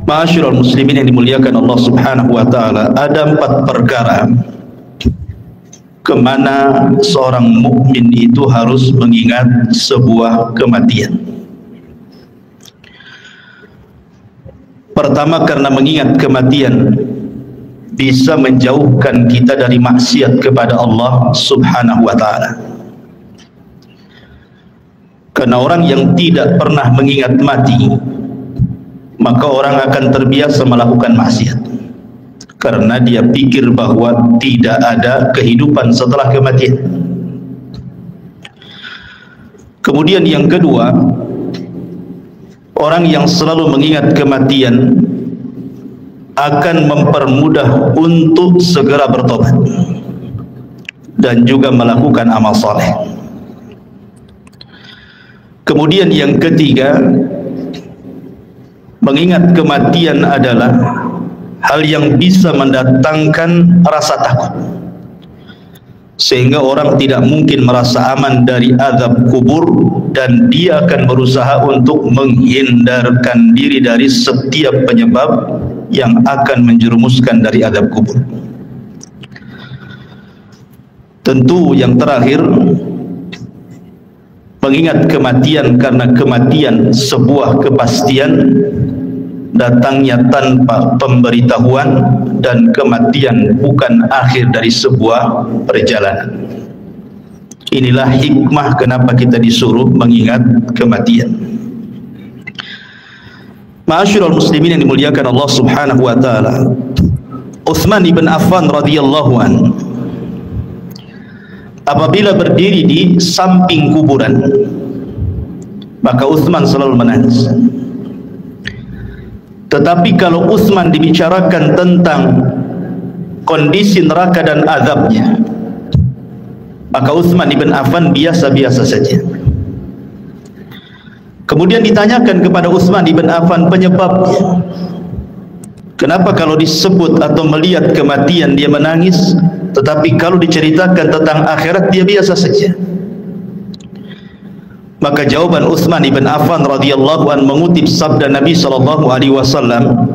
Ma'asyiral muslimin yang dimuliakan Allah Subhanahu wa taala, ada 4 perkara kemana seorang mukmin itu harus mengingat sebuah kematian. Pertama, karena mengingat kematian bisa menjauhkan kita dari maksiat kepada Allah Subhanahu wa taala. Karena orang yang tidak pernah mengingat mati, maka orang akan terbiasa melakukan maksiat, karena dia pikir bahwa tidak ada kehidupan setelah kematian. Kemudian yang kedua, orang yang selalu mengingat kematian akan mempermudah untuk segera bertobat dan juga melakukan amal saleh. Kemudian yang ketiga, mengingat kematian adalah hal yang bisa mendatangkan rasa takut, sehingga orang tidak mungkin merasa aman dari azab kubur, dan dia akan berusaha untuk menghindarkan diri dari setiap penyebab yang akan menjerumuskan dari azab kubur. Tentu yang terakhir, mengingat kematian, karena kematian sebuah kepastian, datangnya tanpa pemberitahuan, dan kematian bukan akhir dari sebuah perjalanan. Inilah hikmah kenapa kita disuruh mengingat kematian. Ma'asyiral muslimin yang dimuliakan Allah Subhanahu wa taala, Utsman ibn Affan radhiyallahu anhu apabila berdiri di samping kuburan, maka Utsman selalu menangis. Tetapi kalau Utsman dibicarakan tentang kondisi neraka dan azabnya, maka Utsman ibn Affan biasa-biasa saja. Kemudian ditanyakan kepada Utsman ibn Affan penyebabnya, kenapa kalau disebut atau melihat kematian dia menangis, tetapi kalau diceritakan tentang akhirat dia biasa saja. Maka jawaban Utsman ibn Affan radhiyallahu anhu mengutip sabda Nabi sallallahu alaihi wasallam.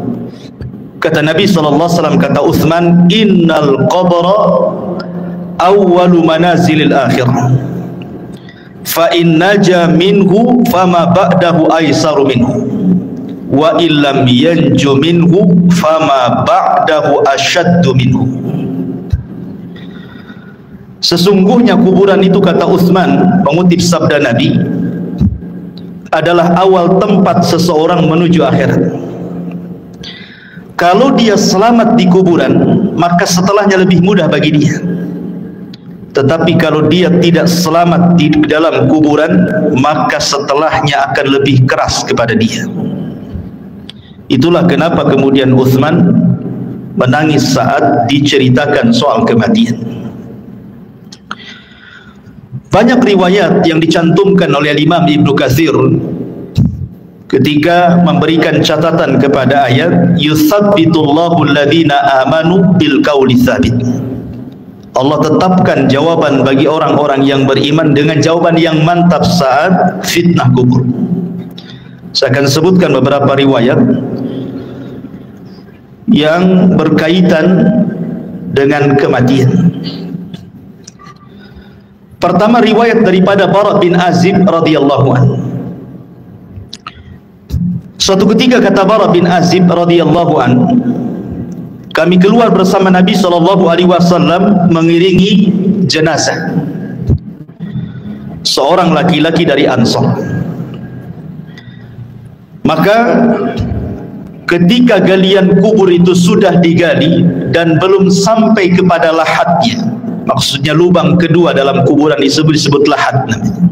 Kata Nabi sallallahu alaihi wasallam, kata Utsman, innal qabra awwalu manazilil akhirah, fa in naja minhu fama ba'dahu aisaru minhu, wa illam yanju minhu fama ba'dahu ashaddu minhu. Sesungguhnya kuburan itu, kata Utsman mengutip sabda Nabi, adalah awal tempat seseorang menuju akhirat. Kalau dia selamat di kuburan, maka setelahnya lebih mudah bagi dia. Tetapi kalau dia tidak selamat di dalam kuburan, maka setelahnya akan lebih keras kepada dia. Itulah kenapa kemudian Utsman menangis saat diceritakan soal kematian. Banyak riwayat yang dicantumkan oleh Imam Ibnu Katsir ketika memberikan catatan kepada ayat yutsabbitullahu alladhina amanu bil qauli tsabit. Allah tetapkan jawaban bagi orang-orang yang beriman dengan jawaban yang mantap saat fitnah kubur. Saya akan sebutkan beberapa riwayat yang berkaitan dengan kematian. Pertama, riwayat daripada Bara bin Azib radhiyallahu anhu. Suatu ketika kata Bara bin Azib radhiyallahu anhu, kami keluar bersama Nabi sallallahu alaihi wasallam mengiringi jenazah seorang laki-laki dari Ansar. Maka ketika galian kubur itu sudah digali dan belum sampai kepada lahatnya, maksudnya lubang kedua dalam kuburan disebut lahat namanya,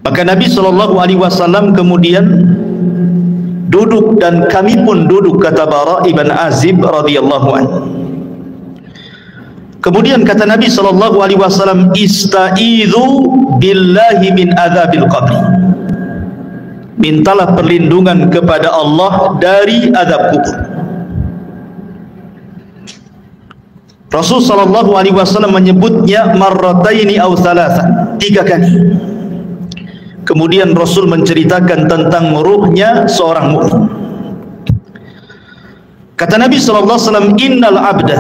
maka Nabi SAW kemudian duduk dan kami pun duduk, kata Bara ibn Azib radhiyallahu anhu. Kemudian kata Nabi SAW, ista'idhu billahi min adzabil qabr, mintalah perlindungan kepada Allah dari azab kubur. Rasul sallallahu alaihi wasallam menyebutnya marrataini aw thalatha, 3 kali. Kemudian Rasul menceritakan tentang ruhnya seorang mukmin. Kata Nabi sallallahu alaihi wasallam, innal abda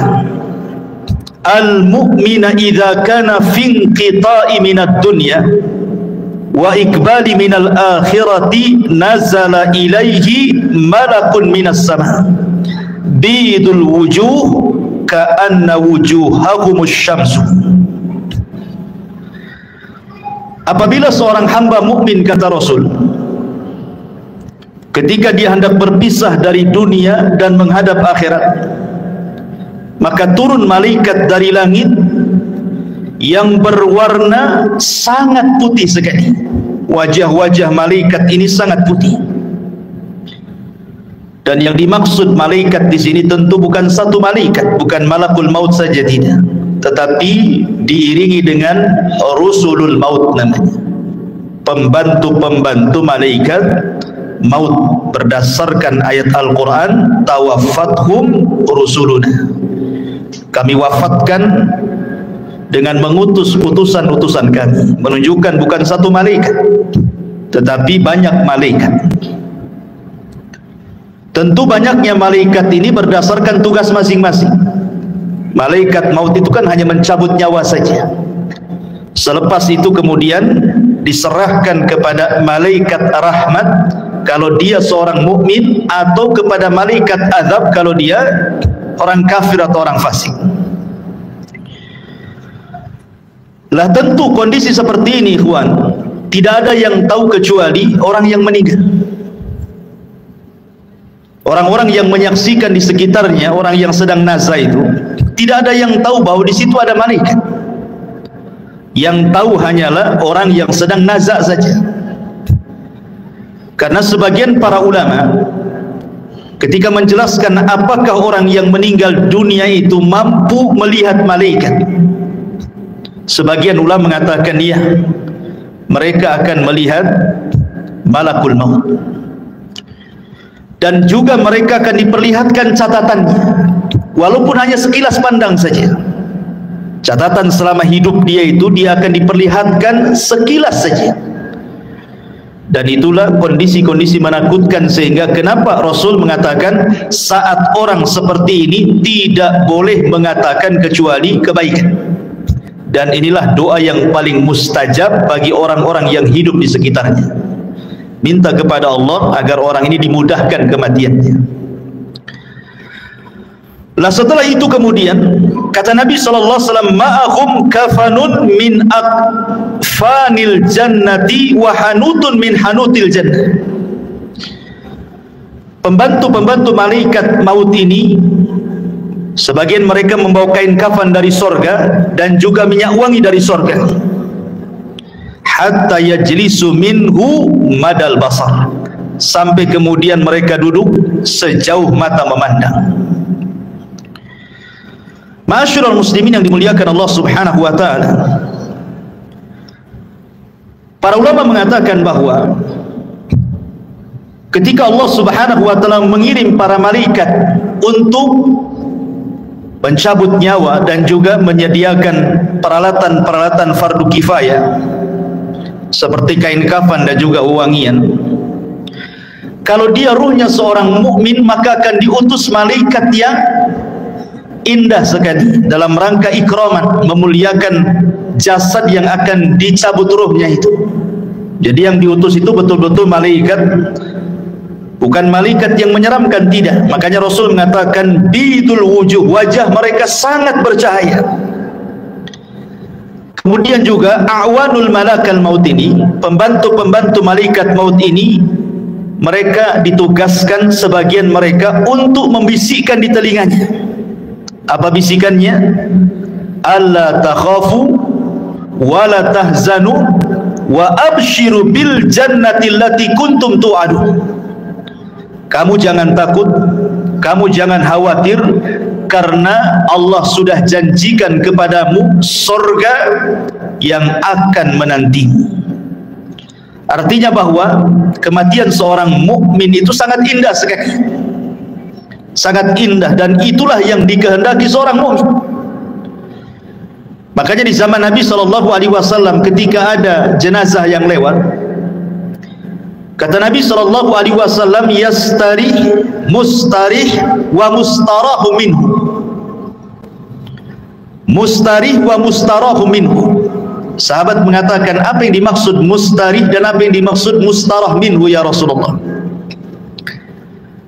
al-mu'mina idza kana fi inqita'i minad dunya wa ikbali minal akhirati nazala ilaihi malakun minas sama bidul wujuh ka'anna wujuhahumus syamsu. Apabila seorang hamba mukmin, kata Rasul, ketika dia hendak berpisah dari dunia dan menghadap akhirat, maka turun malaikat dari langit yang berwarna sangat putih sekali. Wajah-wajah malaikat ini sangat putih. Dan yang dimaksud malaikat di sini tentu bukan satu malaikat, bukan malakul maut saja, tidak, tetapi diiringi dengan rusulul maut namanya, pembantu-pembantu malaikat maut, berdasarkan ayat Al-Quran, tawaffathum rusuluna, kami wafatkan dengan mengutus utusan-utusan kami, menunjukkan bukan satu malaikat tetapi banyak malaikat. Tentu banyaknya malaikat ini berdasarkan tugas masing-masing. Malaikat maut itu kan hanya mencabut nyawa saja. Selepas itu kemudian diserahkan kepada malaikat rahmat kalau dia seorang mukmin, atau kepada malaikat azab kalau dia orang kafir atau orang fasik. Lah tentu kondisi seperti ini, ikhwan, tidak ada yang tahu kecuali orang yang meninggal. Orang-orang yang menyaksikan di sekitarnya, orang yang sedang nazar itu, tidak ada yang tahu bahwa di situ ada malaikat. Yang tahu hanyalah orang yang sedang nazar saja. Karena sebagian para ulama ketika menjelaskan apakah orang yang meninggal dunia itu mampu melihat malaikat, sebagian ulama mengatakan ya, mereka akan melihat malakul maut. Dan juga mereka akan diperlihatkan catatannya, walaupun hanya sekilas pandang saja. Catatan selama hidup dia itu dia akan diperlihatkan sekilas saja. Dan itulah kondisi-kondisi menakutkan, sehingga kenapa Rasul mengatakan saat orang seperti ini tidak boleh mengatakan kecuali kebaikan. Dan inilah doa yang paling mustajab bagi orang-orang yang hidup di sekitarnya. Minta kepada Allah agar orang ini dimudahkan kematiannya. Lah setelah itu kemudian kata Nabi sallallahu alaihi wasallam, ma'ahum kafanun min akfanil jannati wa hanutun min hanutil jannah. Pembantu-pembantu malaikat maut ini, sebagian mereka membawa kain kafan dari sorga dan juga minyak wangi dari sorga. Hatta yajlisu minhu madal basar, sampai kemudian mereka duduk sejauh mata memandang. Ma'asyiral muslimin yang dimuliakan Allah Subhanahu wa taala, para ulama mengatakan bahwa ketika Allah Subhanahu wa taala mengirim para malaikat untuk mencabut nyawa dan juga menyediakan peralatan-peralatan fardu kifayah seperti kain kafan dan juga wewangian, kalau dia ruhnya seorang mukmin maka akan diutus malaikat yang indah sekali dalam rangka ikraman, memuliakan jasad yang akan dicabut ruhnya itu. Jadi yang diutus itu betul-betul malaikat, bukan malaikat yang menyeramkan, tidak. Makanya Rasul mengatakan bidul wujuh, wajah mereka sangat bercahaya. Kemudian juga a'wanul malakal maut ini, pembantu-pembantu malaikat maut ini, mereka ditugaskan sebagian mereka untuk membisikkan di telinganya. Apa bisikannya? Alla takhafu wa la tahzanu wa abshiru bil jannati allati kuntum tu'adun. Kamu jangan takut, kamu jangan khawatir, karena Allah sudah janjikan kepadamu surga yang akan menantimu. Artinya bahwa kematian seorang mukmin itu sangat indah sekali, sangat indah, dan itulah yang dikehendaki seorang mukmin. Makanya di zaman Nabi SAW ketika ada jenazah yang lewat, Kata Nabi SAW, yastarih, mustarih, wa mustarahu minhu. Mustarih wa mustarahu minhu. Sahabat mengatakan, apa yang dimaksud mustarih dan apa yang dimaksud mustarah minhu ya Rasulullah?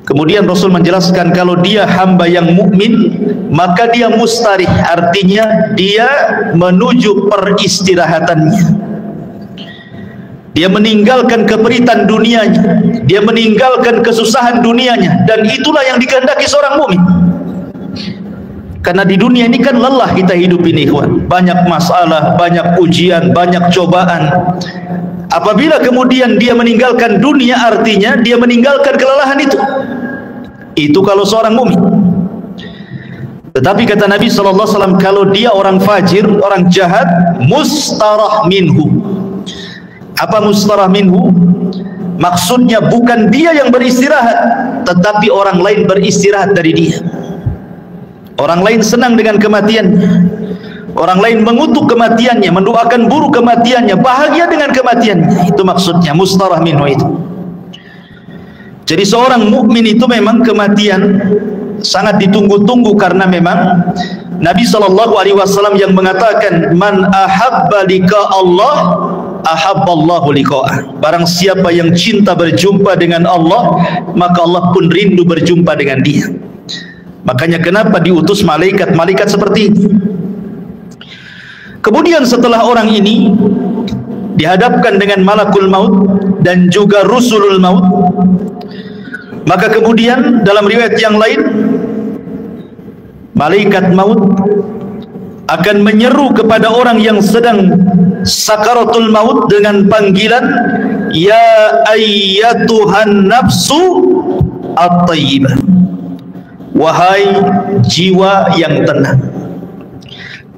Kemudian Rasul menjelaskan, kalau dia hamba yang mukmin, maka dia mustarih, artinya dia menuju peristirahatannya. Dia meninggalkan keperitan dunianya, dia meninggalkan kesusahan dunianya, dan itulah yang dikehendaki seorang mukmin. Karena di dunia ini kan lelah kita hidup ini, ikhwan. Banyak masalah, banyak ujian, banyak cobaan. Apabila kemudian dia meninggalkan dunia, artinya dia meninggalkan kelelahan itu. Itu kalau seorang mukmin. Tetapi kata Nabi SAW, kalau dia orang fajir, orang jahat, mustarah minhu. Apa mustarah minhu? Maksudnya bukan dia yang beristirahat, tetapi orang lain beristirahat dari dia. Orang lain senang dengan kematiannya, orang lain mengutuk kematiannya, mendoakan buruk kematiannya, bahagia dengan kematiannya. Itu maksudnya mustarah minhu itu. Jadi seorang mukmin itu memang kematian sangat ditunggu-tunggu, karena memang Nabi SAW yang mengatakan, man ahabba liqa Allah ahabballahu liqa'ah. Barang siapa yang cinta berjumpa dengan Allah, maka Allah pun rindu berjumpa dengan dia. Makanya kenapa diutus malaikat-malaikat seperti ini. Kemudian setelah orang ini dihadapkan dengan malakul maut dan juga rusulul maut, maka kemudian dalam riwayat yang lain, malaikat maut akan menyeru kepada orang yang sedang sakaratul maut dengan panggilan, ya ayyatuhan nafsu at-tayyibah, wahai jiwa yang tenang,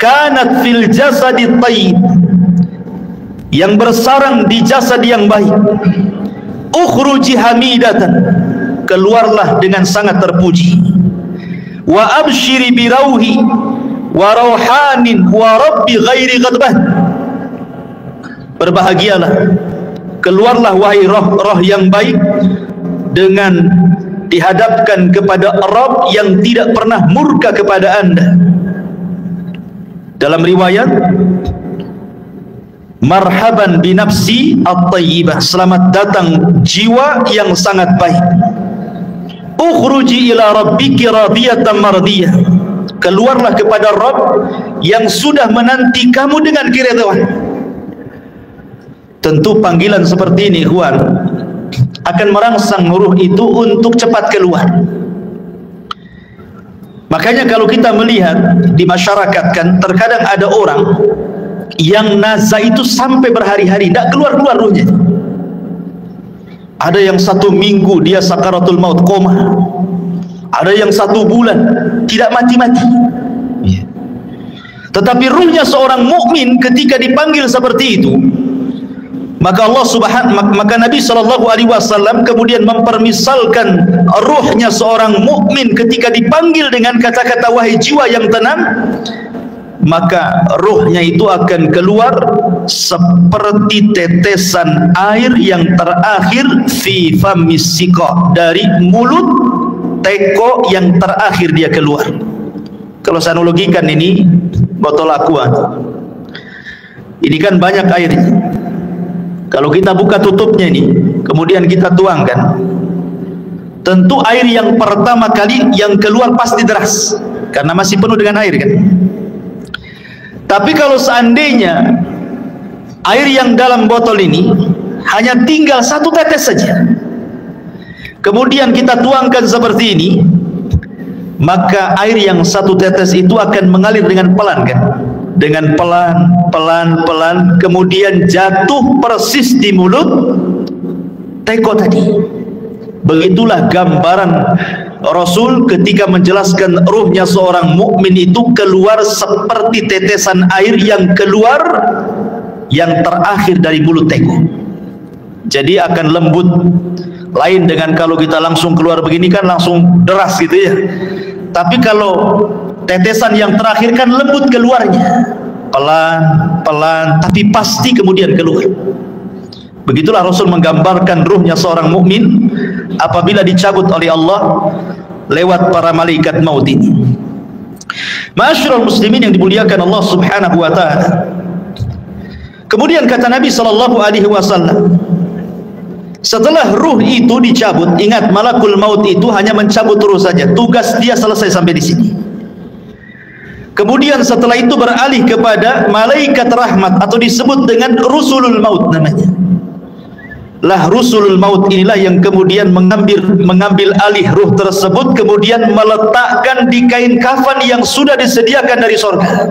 kanat fil jasadi tayyib, yang bersarang di jasad yang baik, ukhruji hamidatan, keluarlah dengan sangat terpuji, wa abshiri birauhi wa rauhanin wa rabbi ghairi ghadban, berbahagialah, keluarlah wahai roh-roh yang baik dengan dihadapkan kepada Rabb yang tidak pernah murka kepada anda. Dalam riwayat, marhaban binafsi at-tayyibah, selamat datang jiwa yang sangat baik. Ukhruji ila rabbiki radiyatan mardiyah, keluarlah kepada Rabb yang sudah menanti kamu dengan keridhaan. Tentu panggilan seperti ini, ikhwan, akan merangsang ruh itu untuk cepat keluar. Makanya kalau kita melihat di masyarakat, kan terkadang ada orang yang nazar itu sampai berhari-hari tidak keluar-keluar ruhnya. Ada yang 1 minggu dia sakaratul maut, koma. Ada yang 1 bulan tidak mati-mati. Tetapi ruhnya seorang mukmin ketika dipanggil seperti itu, maka Nabi SAW kemudian mempermisalkan ruhnya seorang mukmin ketika dipanggil dengan kata-kata wahai jiwa yang tenang, maka ruhnya itu akan keluar seperti tetesan air yang terakhir fi famis siqa, dari mulut teko yang terakhir dia keluar. Kalau saya analogikan ini botol aqua, ini kan banyak airnya. Kalau kita buka tutupnya ini, kemudian kita tuangkan, tentu air yang pertama kali yang keluar pasti deras, karena masih penuh dengan air, kan? Tapi kalau seandainya air yang dalam botol ini hanya tinggal 1 tetes saja, kemudian kita tuangkan seperti ini, maka air yang 1 tetes itu akan mengalir dengan pelan, kan? Dengan pelan, kemudian jatuh persis di mulut teko tadi. Begitulah gambaran Rasul ketika menjelaskan ruhnya seorang mukmin itu keluar seperti tetesan air yang keluar yang terakhir dari mulut teko. Jadi akan lembut. Lain dengan kalau kita langsung keluar begini kan langsung deras gitu ya. Tapi kalau tetesan yang terakhir kan lembut keluarnya, pelan, tapi pasti kemudian keluar. Begitulah Rasul menggambarkan ruhnya seorang mukmin apabila dicabut oleh Allah lewat para malaikat maut ini. Ma'asyiral muslimin yang dimuliakan Allah Subhanahu wa taala. Kemudian kata Nabi sallallahu alaihi wasallam, setelah ruh itu dicabut, ingat malakul maut itu hanya mencabut ruh saja, tugas dia selesai sampai di sini. Kemudian setelah itu beralih kepada malaikat rahmat atau disebut dengan rusulul maut namanya. Lah rusulul maut inilah yang kemudian mengambil alih ruh tersebut, kemudian meletakkan di kain kafan yang sudah disediakan dari sorga.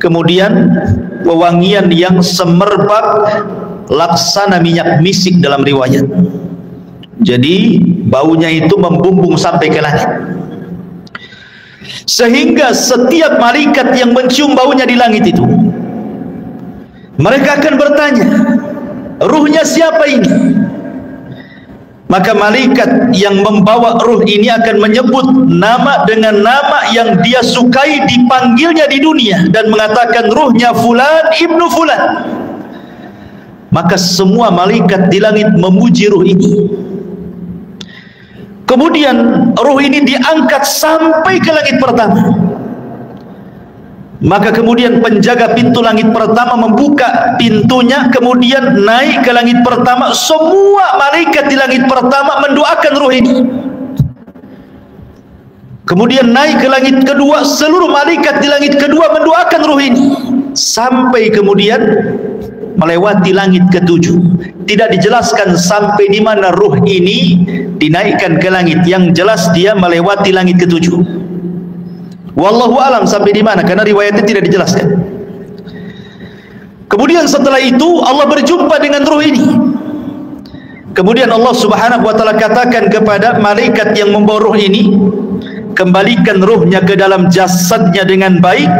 Kemudian wewangian yang semerbak laksana minyak misik dalam riwayat. Jadi baunya itu membumbung sampai ke langit, sehingga setiap malaikat yang mencium baunya di langit itu, mereka akan bertanya, ruhnya siapa ini? Maka malaikat yang membawa ruh ini akan menyebut nama dengan nama yang dia sukai dipanggilnya di dunia dan mengatakan ruhnya fulan ibnu fulan. Maka semua malaikat di langit memuji ruh ini. Kemudian ruh ini diangkat sampai ke langit pertama. Maka kemudian penjaga pintu langit pertama membuka pintunya, kemudian naik ke langit pertama. Semua malaikat di langit pertama mendoakan ruh ini. Kemudian naik ke langit kedua, seluruh malaikat di langit kedua mendoakan ruh ini, sampai kemudian melewati langit ketujuh. Tidak dijelaskan sampai di mana ruh ini dinaikkan ke langit, yang jelas dia melewati langit ketujuh. Wallahu alam sampai di mana, karena riwayatnya tidak dijelaskan. Kemudian setelah itu Allah berjumpa dengan ruh ini. Kemudian Allah Subhanahu wa taala katakan kepada malaikat yang membawa ruh ini, kembalikan ruhnya ke dalam jasadnya dengan baik.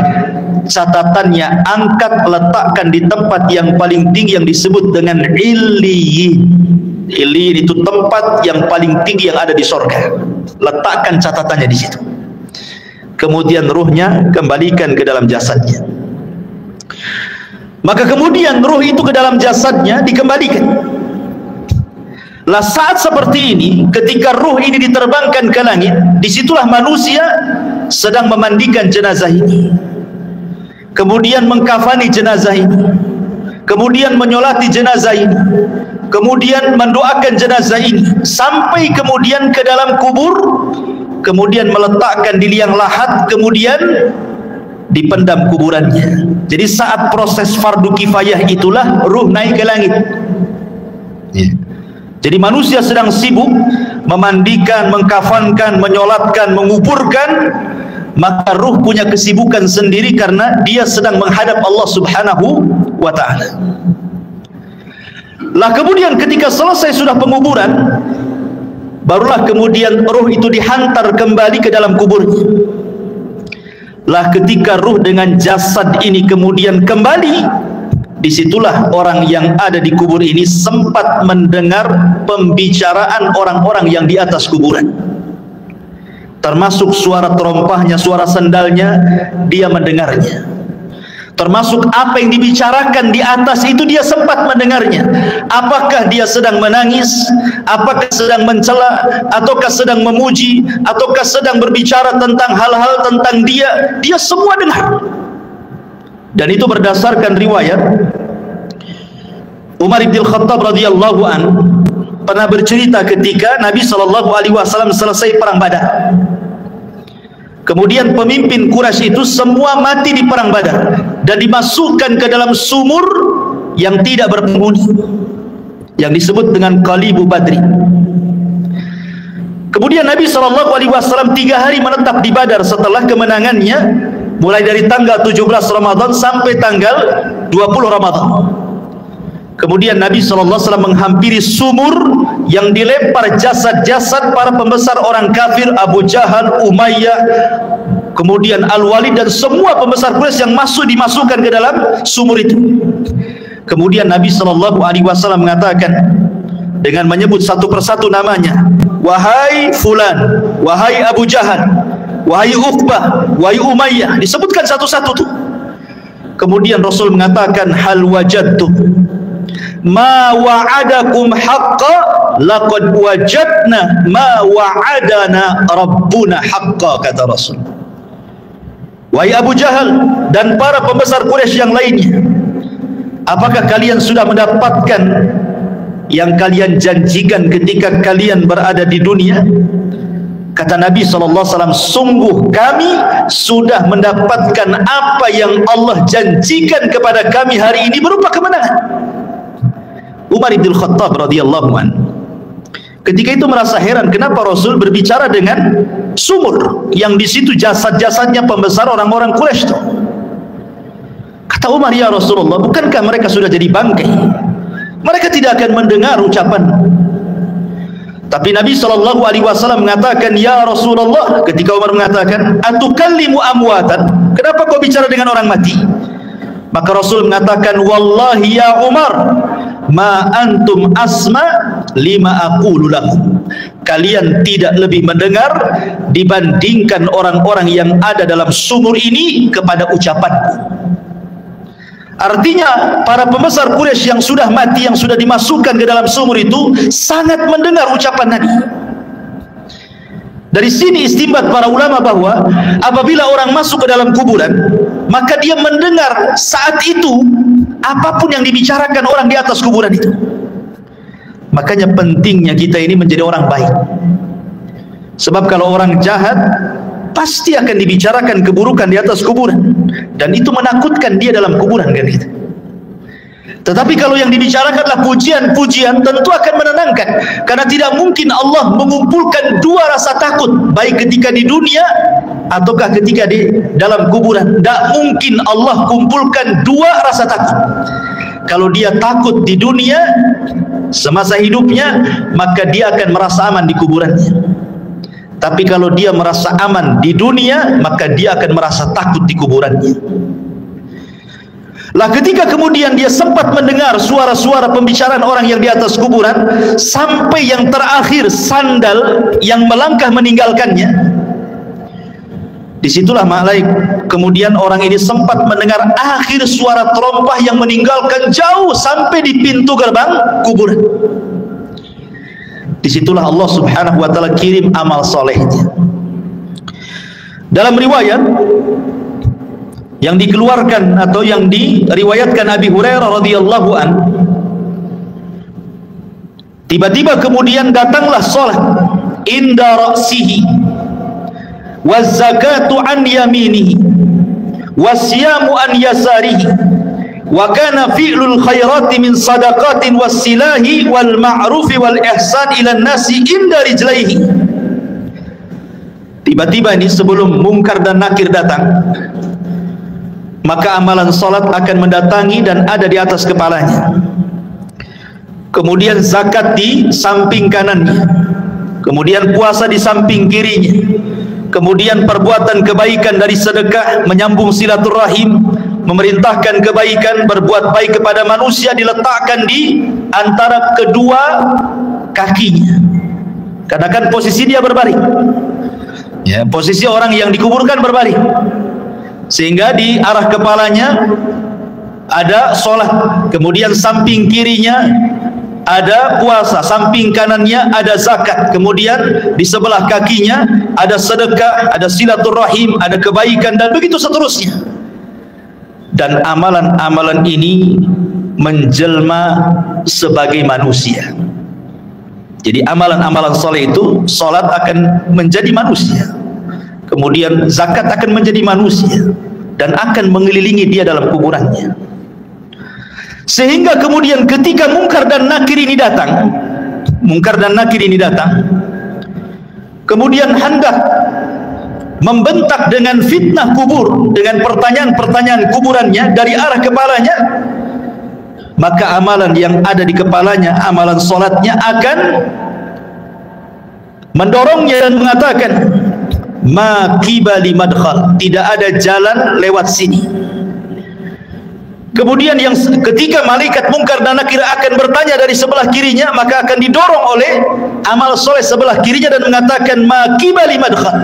Catatannya, angkat, letakkan di tempat yang paling tinggi yang disebut dengan Illiyin. Illiyin itu tempat yang paling tinggi yang ada di sorga. Letakkan catatannya di situ. Kemudian ruhnya kembalikan ke dalam jasadnya. Maka kemudian ruh itu ke dalam jasadnya dikembalikan. Lah saat seperti ini, ketika ruh ini diterbangkan ke langit, disitulah manusia sedang memandikan jenazah ini, kemudian mengkafani jenazah ini, kemudian menyolati jenazah ini, kemudian mendoakan jenazah ini, sampai kemudian ke dalam kubur, kemudian meletakkan di liang lahat, kemudian dipendam kuburannya. Jadi saat proses fardu kifayah itulah ruh naik ke langit. Jadi manusia sedang sibuk memandikan, mengkafankan, menyolatkan, menguburkan, maka ruh punya kesibukan sendiri karena dia sedang menghadap Allah Subhanahu wa ta'ala. Lah kemudian ketika selesai sudah penguburan, barulah kemudian ruh itu dihantar kembali ke dalam kuburnya. Lah ketika ruh dengan jasad ini kemudian kembali, disitulah orang yang ada di kubur ini sempat mendengar pembicaraan orang-orang yang di atas kuburan, termasuk suara terompahnya, suara sandalnya, dia mendengarnya. Termasuk apa yang dibicarakan di atas itu dia sempat mendengarnya. Apakah dia sedang menangis, apakah sedang mencela, ataukah sedang memuji, ataukah sedang berbicara tentang hal-hal tentang dia semua dengar. Dan itu berdasarkan riwayat Umar bin Khattab radhiyallahu an pernah bercerita ketika Nabi SAW selesai perang Badar. Kemudian pemimpin Quraisy itu semua mati di perang Badar dan dimasukkan ke dalam sumur yang tidak berpenghuni, yang disebut dengan Qalibu Badri. Kemudian Nabi SAW 3 hari menetap di Badar setelah kemenangannya, mulai dari tanggal 17 Ramadan sampai tanggal 20 Ramadan. Kemudian Nabi SAW menghampiri sumur yang dilempar jasad-jasad para pembesar orang kafir, Abu Jahal, Umayyah, kemudian Al-Walid dan semua pembesar Quraisy yang dimasukkan ke dalam sumur itu. Kemudian Nabi SAW mengatakan dengan menyebut satu persatu namanya, wahai fulan, wahai Abu Jahal, wahai Uqbah, wahai Umayyah, disebutkan satu-satu tuh. Kemudian Rasul mengatakan, hal wajadtum ma wa'adakum haqqa laqad wajadna ma wa'adana rabbuna haqqa, kata Rasul. Wahai Abu Jahal dan para pembesar Quraisy yang lainnya, apakah kalian sudah mendapatkan yang kalian janjikan ketika kalian berada di dunia? Kata Nabi SAW, sungguh kami sudah mendapatkan apa yang Allah janjikan kepada kami hari ini berupa kemenangan. Umar bin Khattab radhiyallahu anhu ketika itu merasa heran kenapa Rasul berbicara dengan sumur yang di situ jasad-jasadnya pembesar orang-orang Quraisy itu. Kata Umar, ya Rasulullah, bukankah mereka sudah jadi bangkai? Mereka tidak akan mendengar ucapan. Tapi Nabi SAW mengatakan, ya Rasulullah, ketika Umar mengatakan, atukallimu amwatan, kenapa kau bicara dengan orang mati? Maka Rasul mengatakan, wallahi ya Umar, ma antum asma lima aqulu lakum. Kalian tidak lebih mendengar dibandingkan orang-orang yang ada dalam sumur ini kepada ucapanku. Artinya para pembesar Quraisy yang sudah mati, yang sudah dimasukkan ke dalam sumur itu sangat mendengar ucapan Nabi. Dari sini istinbat para ulama bahwa apabila orang masuk ke dalam kuburan, maka dia mendengar saat itu apapun yang dibicarakan orang di atas kuburan itu. Makanya pentingnya kita ini menjadi orang baik. Sebab kalau orang jahat pasti akan dibicarakan keburukan di atas kuburan, dan itu menakutkan dia dalam kuburan, kan gitu. Tetapi kalau yang dibicarakanlah pujian-pujian, tentu akan menenangkan, karena tidak mungkin Allah mengumpulkan dua rasa takut, baik ketika di dunia ataukah ketika di dalam kuburan. Tidak mungkin Allah kumpulkan dua rasa takut. Kalau dia takut di dunia semasa hidupnya, maka dia akan merasa aman di kuburannya. Tapi kalau dia merasa aman di dunia, maka dia akan merasa takut di kuburannya. Lah ketika kemudian dia sempat mendengar suara-suara pembicaraan orang yang di atas kuburan, sampai yang terakhir sandal yang melangkah meninggalkannya, disitulah kemudian orang ini sempat mendengar akhir suara terompah yang meninggalkan jauh sampai di pintu gerbang kuburan. Disitulah Allah Subhanahu wa ta'ala kirim amal solehnya. Dalam riwayat yang dikeluarkan atau yang diriwayatkan Abi Hurairah radhiyallahu an, tiba-tiba kemudian datanglah salat inda ra'sihi waz zakatu an yaminihi wasyamu an yasarihi wa kana fi'lul khairati min sadaqatin wassilahi wal ma'rufi wal ihsan ila nasi inda rijlaihi. Tiba-tiba ini sebelum mungkar dan nakir datang, maka amalan salat akan mendatangi dan ada di atas kepalanya. Kemudian zakat di samping kanannya, kemudian puasa di samping kirinya, kemudian perbuatan kebaikan dari sedekah, menyambung silaturahim, memerintahkan kebaikan, berbuat baik kepada manusia diletakkan di antara kedua kakinya. Karena kan posisi dia berbaring. Ya, posisi orang yang dikuburkan berbaring. Sehingga di arah kepalanya ada sholat, kemudian samping kirinya ada puasa, samping kanannya ada zakat, kemudian di sebelah kakinya ada sedekah, ada silaturahim, ada kebaikan, dan begitu seterusnya. Dan amalan-amalan ini menjelma sebagai manusia. Jadi amalan-amalan soleh itu, sholat akan menjadi manusia, kemudian zakat akan menjadi manusia, dan akan mengelilingi dia dalam kuburannya. Sehingga kemudian ketika mungkar dan nakir ini datang, kemudian hendak membentak dengan fitnah kubur, dengan pertanyaan-pertanyaan kuburannya dari arah kepalanya, maka amalan yang ada di kepalanya, amalan solatnya akan mendorongnya dan mengatakan, ma qibali madkhal, tidak ada jalan lewat sini. Kemudian yang ketika malaikat mungkar dan nakir akan bertanya dari sebelah kirinya, maka akan didorong oleh amal soleh sebelah kirinya dan mengatakan, ma qibali madkhal,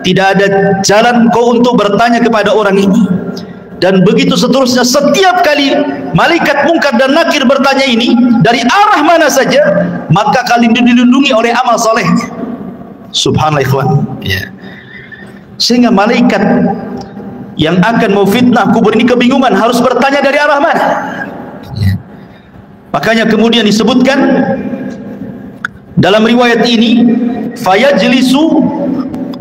tidak ada jalan kau untuk bertanya kepada orang ini. dan begitu seterusnya. Setiap kali malaikat Munkar dan Nakir bertanya ini dari arah mana saja, maka kalian dilindungi oleh amal soleh. Subhanallah ikhwan. Ya. Sehingga malaikat yang akan memfitnah kubur ini kebingungan harus bertanya dari arah mana. Ya. Makanya kemudian disebutkan dalam riwayat ini, fayajlisu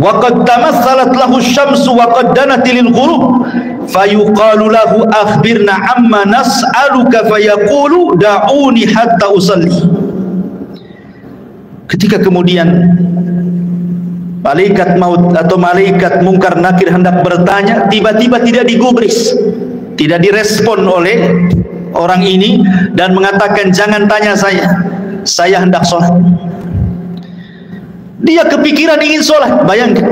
wa qad tamatsalat lahu asy-syamsu wa qad danat lil ghurub fayuqalu lahu akhbirna amma nas'aluka fayaqulu da'uni hatta usalli. Ketika kemudian malaikat maut atau malaikat Munkar Nakir hendak bertanya, tiba-tiba tidak digubris, tidak direspon oleh orang ini dan mengatakan, jangan tanya saya hendak sholat. Dia kepikiran ingin sholat. Bayangkan,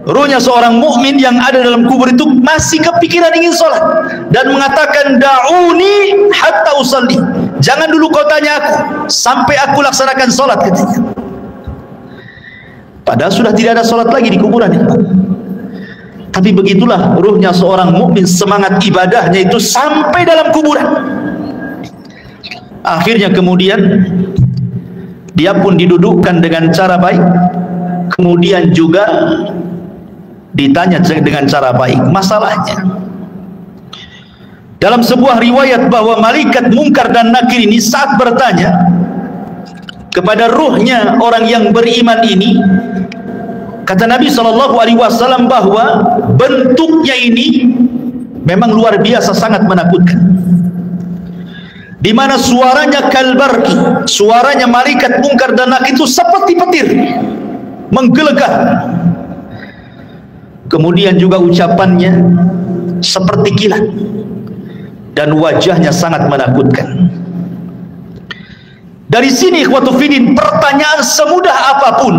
ruhnya seorang mukmin yang ada dalam kubur itu masih kepikiran ingin sholat dan mengatakan, da'uni hatta usalli, jangan dulu kau tanya aku sampai aku laksanakan sholat katanya. Padahal sudah tidak ada sholat lagi di kuburan ya. Tapi begitulah ruhnya seorang mukmin, semangat ibadahnya itu sampai dalam kuburan. Akhirnya kemudian dia pun didudukkan dengan cara baik, kemudian juga ditanya dengan cara baik masalahnya. Dalam sebuah riwayat bahwa malaikat Munkar dan Nakir ini saat bertanya kepada ruhnya orang yang beriman ini, kata Nabi SAW bahwa bentuknya ini memang luar biasa, sangat menakutkan. Di mana suaranya kalbarki, suaranya malaikat Munkar dan Nakir itu seperti petir, menggelegar. Kemudian juga ucapannya seperti kilat dan wajahnya sangat menakutkan. Dari sini ikhwatu fiddin, pertanyaan semudah apapun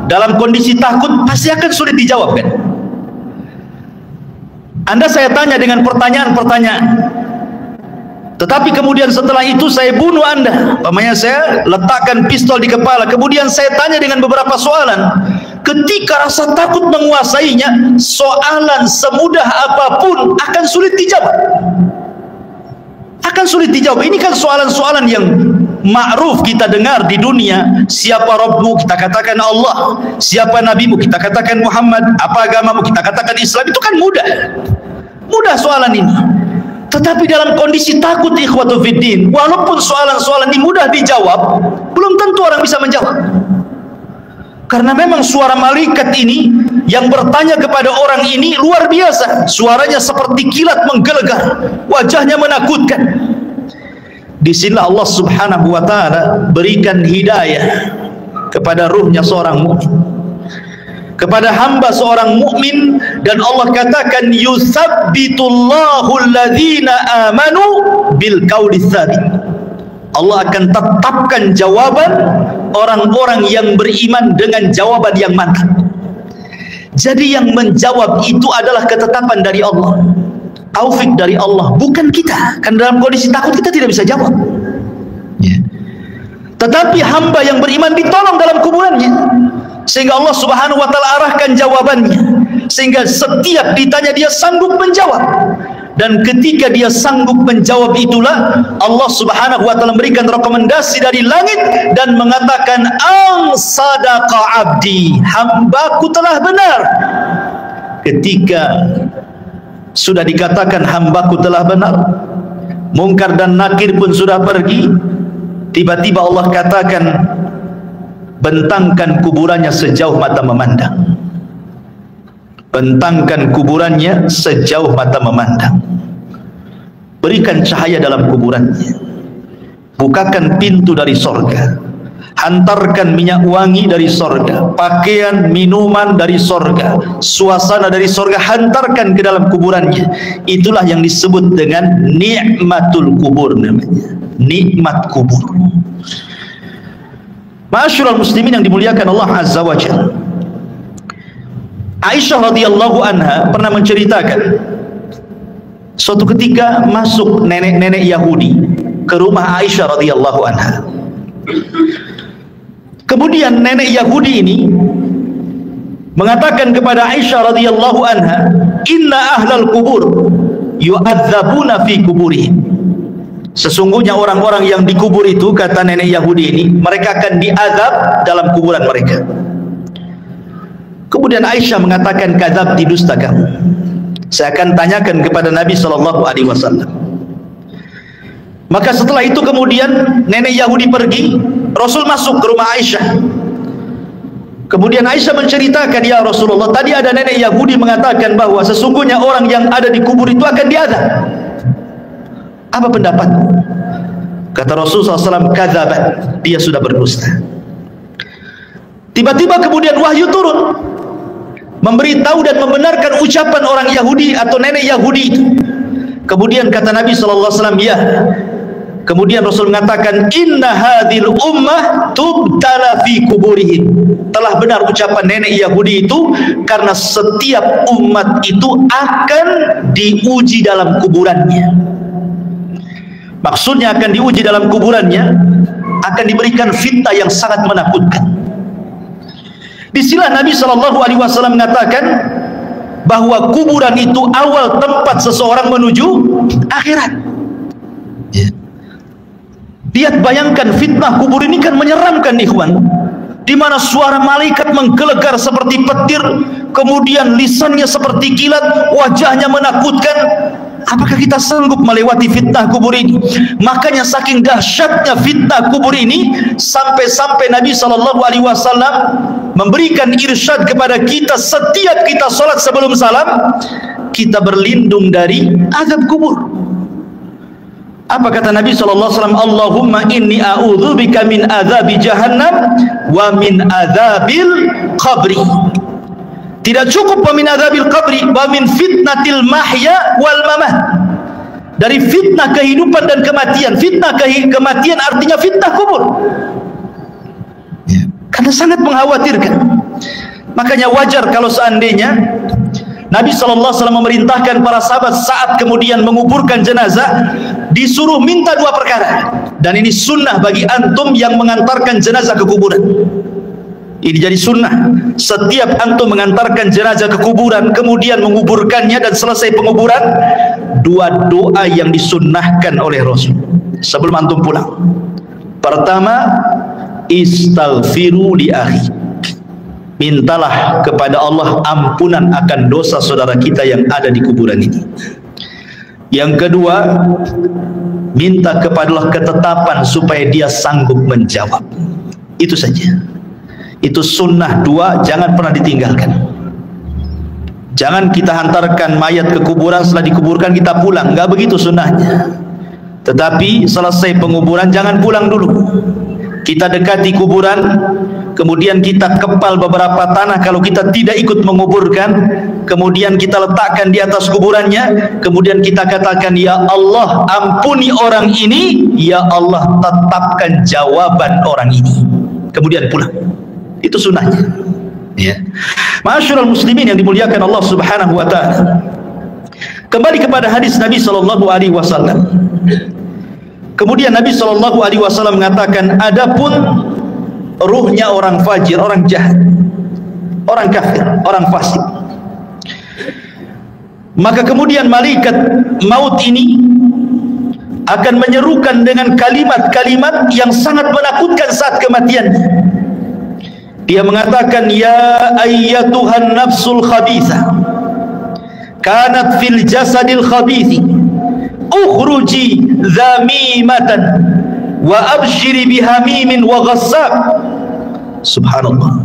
dalam kondisi takut pasti akan sulit dijawab kan? Anda saya tanya dengan pertanyaan-pertanyaan, tetapi kemudian setelah itu saya bunuh Anda, umpamanya saya letakkan pistol di kepala, kemudian saya tanya dengan beberapa soalan. Ketika rasa takut menguasainya, soalan semudah apapun akan sulit dijawab. Akan sulit dijawab. Ini kan soalan-soalan yang ma'ruf kita dengar di dunia. Siapa Rabbmu? Kita katakan Allah. Siapa Nabimu? Kita katakan Muhammad. Apa agamamu? Kita katakan Islam. Itu kan mudah. Mudah soalan ini. Tetapi dalam kondisi takut ikhwatu fiddin, walaupun soalan-soalan ini mudah dijawab, belum tentu orang bisa menjawab. Karena memang suara malaikat ini yang bertanya kepada orang ini luar biasa. Suaranya seperti kilat menggelegar, wajahnya menakutkan. Disinilah Allah Subhanahu wa ta'ala berikan hidayah kepada ruhnya seorang mukmin, kepada hamba seorang mukmin, dan Allah katakan yusabbitullahu alladhina amanu bil qawli tsabit. Allah akan tetapkan jawaban orang-orang yang beriman dengan jawaban yang mantap. Jadi yang menjawab itu adalah ketetapan dari Allah, taufik dari Allah, bukan kita. Kan dalam kondisi takut kita tidak bisa jawab ya. Tetapi hamba yang beriman ditolong dalam kuburannya, sehingga Allah Subhanahu wa ta'ala arahkan jawabannya, sehingga setiap ditanya dia sanggup menjawab. Dan ketika dia sanggup menjawab itulah Allah Subhanahu wa ta'ala memberikan rekomendasi dari langit dan mengatakan, ang sadaqa abdi, hambaku telah benar. Ketika sudah dikatakan hambaku telah benar, Munkar dan Nakir pun sudah pergi, tiba-tiba Allah katakan, bentangkan kuburannya sejauh mata memandang. Bentangkan kuburannya sejauh mata memandang. Berikan cahaya dalam kuburannya. Bukakan pintu dari sorga. Hantarkan minyak wangi dari sorga, pakaian, minuman dari sorga, suasana dari sorga, hantarkan ke dalam kuburannya. Itulah yang disebut dengan nikmatul kubur namanya. Nikmat kubur. Ma'asyiral muslimin yang dimuliakan Allah Azza wa Jalla, Aisyah radhiyallahu anha pernah menceritakan suatu ketika masuk nenek-nenek Yahudi ke rumah Aisyah radhiyallahu anha. Kemudian nenek Yahudi ini mengatakan kepada Aisyah radhiyallahu anha, inna ahlal kubur yu'adzabuna fi kuburihim. Sesungguhnya orang-orang yang dikubur itu, kata nenek Yahudi ini, mereka akan diazab dalam kuburan mereka. Kemudian Aisyah mengatakan, kadzab, didusta kamu. Saya akan tanyakan kepada Nabi SAW. Maka setelah itu kemudian nenek Yahudi pergi, Rasul masuk ke rumah Aisyah. Kemudian Aisyah menceritakan, ya Rasulullah, tadi ada nenek Yahudi mengatakan bahwa sesungguhnya orang yang ada di kubur itu akan diazab. Apa pendapatmu? Kata Rasulullah SAW, kadzabat, dia sudah berdusta. Tiba-tiba kemudian wahyu turun, memberitahu dan membenarkan ucapan orang Yahudi atau nenek Yahudi itu. Kemudian kata Nabi SAW, ya. Kemudian Rasul mengatakan, inna hadhil ummah tubtala fi kuburihim. Telah benar ucapan nenek Yahudi itu, karena setiap umat itu akan diuji dalam kuburannya. Maksudnya akan diuji dalam kuburannya, akan diberikan fitnah yang sangat menakutkan. Disinilah Nabi SAW mengatakan bahwa kuburan itu awal tempat seseorang menuju akhirat. Lihat, bayangkan fitnah kubur ini kan menyeramkan, ikhwan, di mana suara malaikat menggelegar seperti petir, kemudian lisannya seperti kilat, wajahnya menakutkan. Apakah kita sanggup melewati fitnah kubur ini? Makanya saking dahsyatnya fitnah kubur ini, sampai-sampai Nabi SAW memberikan irsyad kepada kita, setiap kita sholat sebelum salam, kita berlindung dari azab kubur. Apa kata Nabi SAW? Allahumma inni a'udzubika min azabi jahannam wa min azabil qabri. Tidak cukup wa min azabil qabri, wa min fitnatil mahya wal mamat. Dari fitnah kehidupan dan kematian. Fitnah kematian artinya fitnah kubur. Karena sangat mengkhawatirkan. Makanya wajar kalau seandainya Nabi SAW memerintahkan para sahabat saat kemudian menguburkan jenazah, disuruh minta dua perkara. Dan ini sunnah bagi antum yang mengantarkan jenazah ke kuburan. Ini jadi sunnah. Setiap antum mengantarkan jenazah ke kuburan, kemudian menguburkannya dan selesai penguburan, dua doa yang disunnahkan oleh Rasul sebelum antum pulang. Pertama, istaghfiru li akhi. Mintalah kepada Allah ampunan akan dosa saudara kita yang ada di kuburan ini. Yang kedua, minta kepada Allah ketetapan supaya dia sanggup menjawab. Itu saja. Itu sunnah dua, jangan pernah ditinggalkan. Jangan kita hantarkan mayat ke kuburan, setelah dikuburkan kita pulang. Enggak begitu sunnahnya. Tetapi selesai penguburan jangan pulang dulu. Kita dekati kuburan, kemudian kita kepal beberapa tanah kalau kita tidak ikut menguburkan, kemudian kita letakkan di atas kuburannya, kemudian kita katakan, ya Allah ampuni orang ini, ya Allah tetapkan jawaban orang ini, kemudian pulang. Itu sunnahnya, ya. Ma'asyiral muslimin yang dimuliakan Allah Subhanahu wa taala. Kembali kepada hadis Nabi SAW. Kemudian Nabi SAW mengatakan, adapun ruhnya orang fajir, orang jahat, orang kafir, orang fasik, maka kemudian malaikat maut ini akan menyerukan dengan kalimat-kalimat yang sangat menakutkan saat kematiannya. Dia mengatakan, ya ayyatuhan nafsul khabithah kanat fil jasadil khabithi ukhruji zamimatan wa abshiri bihamimin wa ghassab. Subhanallah.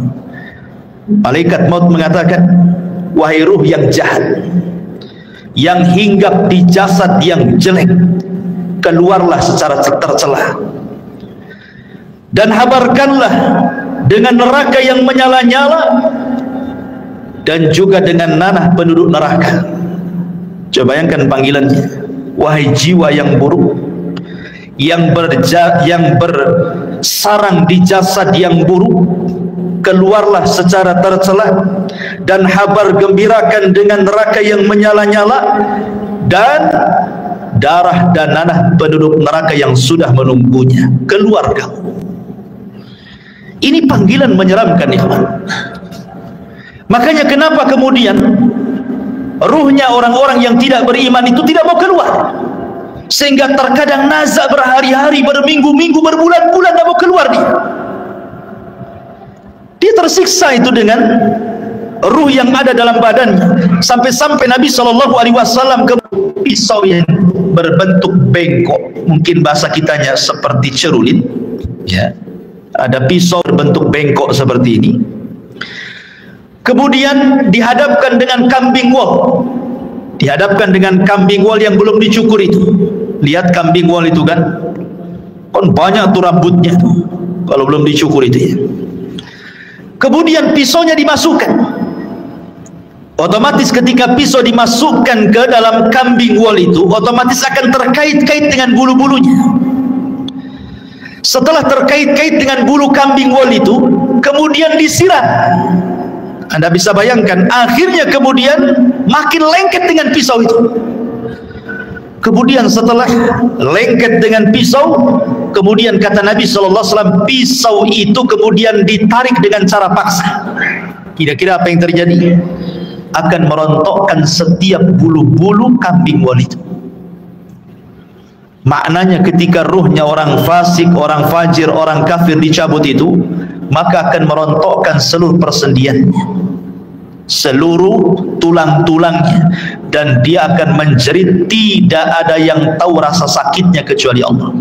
Malaikat maut mengatakan, wahai ruh yang jahat, yang hinggap di jasad yang jelek, keluarlah secara tercela dan habarkanlah dengan neraka yang menyala-nyala dan juga dengan nanah penduduk neraka. Coba bayangkan panggilannya, wahai jiwa yang buruk, yang bersarang di jasad yang buruk, keluarlah secara tercela dan habar gembirakan dengan neraka yang menyala-nyala dan darah dan nanah penduduk neraka yang sudah menunggunya. Keluar kamu. Ini panggilan menyeramkan, ikhwan. Makanya kenapa kemudian ruhnya orang-orang yang tidak beriman itu tidak mau keluar, sehingga terkadang nazak berhari-hari, berminggu-minggu, berbulan-bulan tidak mau keluar dia tersiksa itu dengan ruh yang ada dalam badannya, sampai-sampai Nabi SAW ke pisau yang berbentuk bengkok, mungkin bahasa kitanya seperti cerulit, ya, ada pisau berbentuk bengkok seperti ini, kemudian dihadapkan dengan kambing wol, yang belum dicukur itu. Lihat kambing wol itu kan banyak tuh rambutnya tuh, kalau belum dicukur itu ya. Kemudian pisaunya dimasukkan. Otomatis ketika pisau dimasukkan ke dalam kambing wol itu, otomatis akan terkait-kait dengan bulu-bulunya. Setelah terkait-kait dengan bulu kambing wol itu, kemudian disiram. Anda bisa bayangkan, akhirnya kemudian makin lengket dengan pisau itu. Kemudian setelah lengket dengan pisau, kemudian kata Nabi SAW, pisau itu kemudian ditarik dengan cara paksa. Kira-kira apa yang terjadi? Akan merontokkan setiap bulu-bulu kambing wol itu. Maknanya ketika ruhnya orang fasik, orang fajir, orang kafir dicabut itu, maka akan merontokkan seluruh persendiannya, seluruh tulang-tulangnya, dan dia akan menjerit. Tidak ada yang tahu rasa sakitnya kecuali Allah,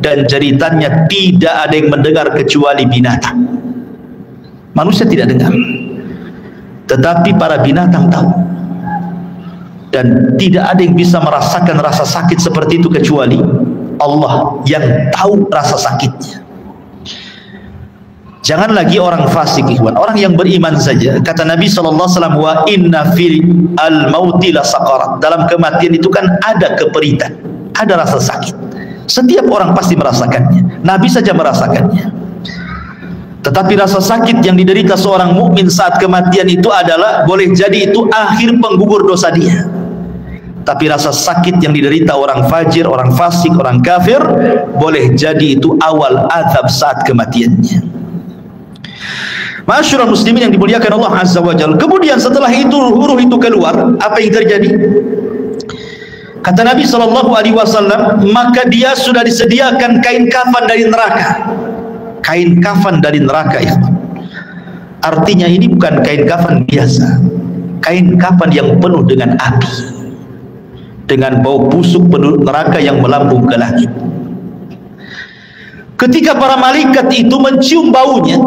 dan jeritannya tidak ada yang mendengar kecuali binatang. Manusia tidak dengar, tetapi para binatang tahu, dan tidak ada yang bisa merasakan rasa sakit seperti itu kecuali Allah yang tahu rasa sakitnya. Jangan lagi orang fasik, ikhwan, orang yang beriman saja. Kata Nabi SAW, wa inna fil al-mauti la saqarat. Dalam kematian itu kan ada keperitan, ada rasa sakit. Setiap orang pasti merasakannya. Nabi saja merasakannya. Tetapi rasa sakit yang diderita seorang mukmin saat kematian itu adalah, boleh jadi itu akhir penggugur dosa dia. Tapi rasa sakit yang diderita orang fajir, orang fasik, orang kafir, boleh jadi itu awal azab saat kematiannya. Ma'asyiral muslimin yang dimuliakan Allah Azza wa Jalla. Kemudian setelah itu ruh itu keluar, apa yang terjadi? Kata Nabi SAW, maka dia sudah disediakan kain kafan dari neraka. Kain kafan dari neraka itu, artinya ini bukan kain kafan biasa, kain kafan yang penuh dengan api, dengan bau busuk penuh neraka yang melambung ke langit. Ketika para malaikat itu mencium baunya,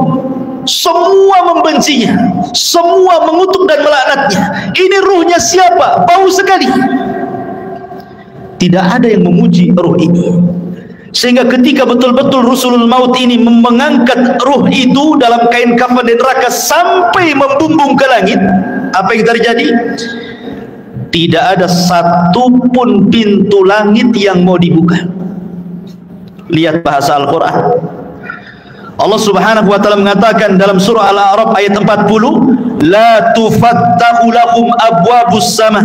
semua membencinya, semua mengutuk dan melaknatnya. Ini ruhnya siapa? Bau sekali. Tidak ada yang memuji ruh ini. Sehingga ketika betul-betul Rasulul Maut ini mengangkat ruh itu dalam kain kafan di neraka sampai membumbung ke langit, apa yang terjadi? Tidak ada satupun pintu langit yang mau dibuka. Lihat bahasa Al-Quran. Allah Subhanahu wa ta'ala mengatakan dalam surah Al-A'raf ayat 40, la tufattahu lahum abwabus sama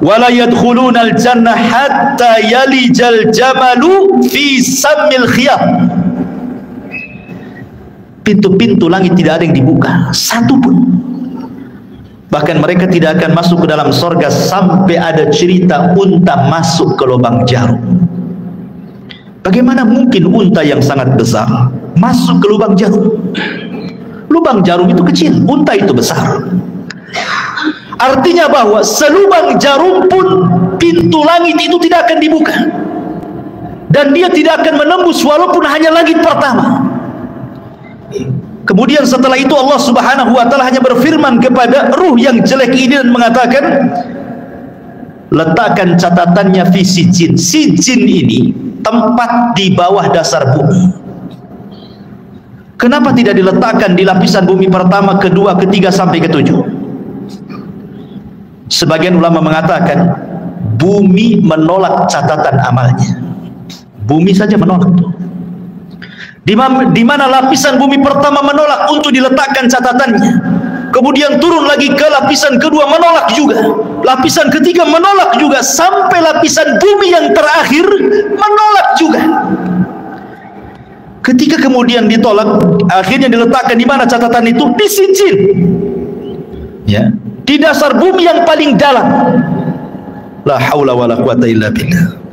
wala yadkhuluna al-jannah hatta yalijal jamalu fi sammil khiyat. Pintu-pintu langit tidak ada yang dibuka, satu pun. Bahkan mereka tidak akan masuk ke dalam surga sampai ada cerita unta masuk ke lubang jarum. Bagaimana mungkin unta yang sangat besar masuk ke lubang jarum? Lubang jarum itu kecil, unta itu besar. Artinya bahwa selubang jarum pun pintu langit itu tidak akan dibuka, dan dia tidak akan menembus walaupun hanya langit pertama. Kemudian setelah itu Allah Subhanahu wa ta'ala hanya berfirman kepada ruh yang jelek ini dan mengatakan, letakkan catatannya fi sijin. Sijin ini tempat di bawah dasar bumi. Kenapa tidak diletakkan di lapisan bumi pertama, kedua, ketiga sampai ketujuh? Sebagian ulama mengatakan bumi menolak catatan amalnya. Bumi saja menolak. Di mana lapisan bumi pertama menolak untuk diletakkan catatannya, kemudian turun lagi ke lapisan kedua menolak juga, lapisan ketiga menolak juga, sampai lapisan bumi yang terakhir menolak juga. Ketika kemudian ditolak, akhirnya diletakkan di mana catatan itu? Di sijin. Ya, di dasar bumi yang paling dalam. La haula wala quwata illa billah.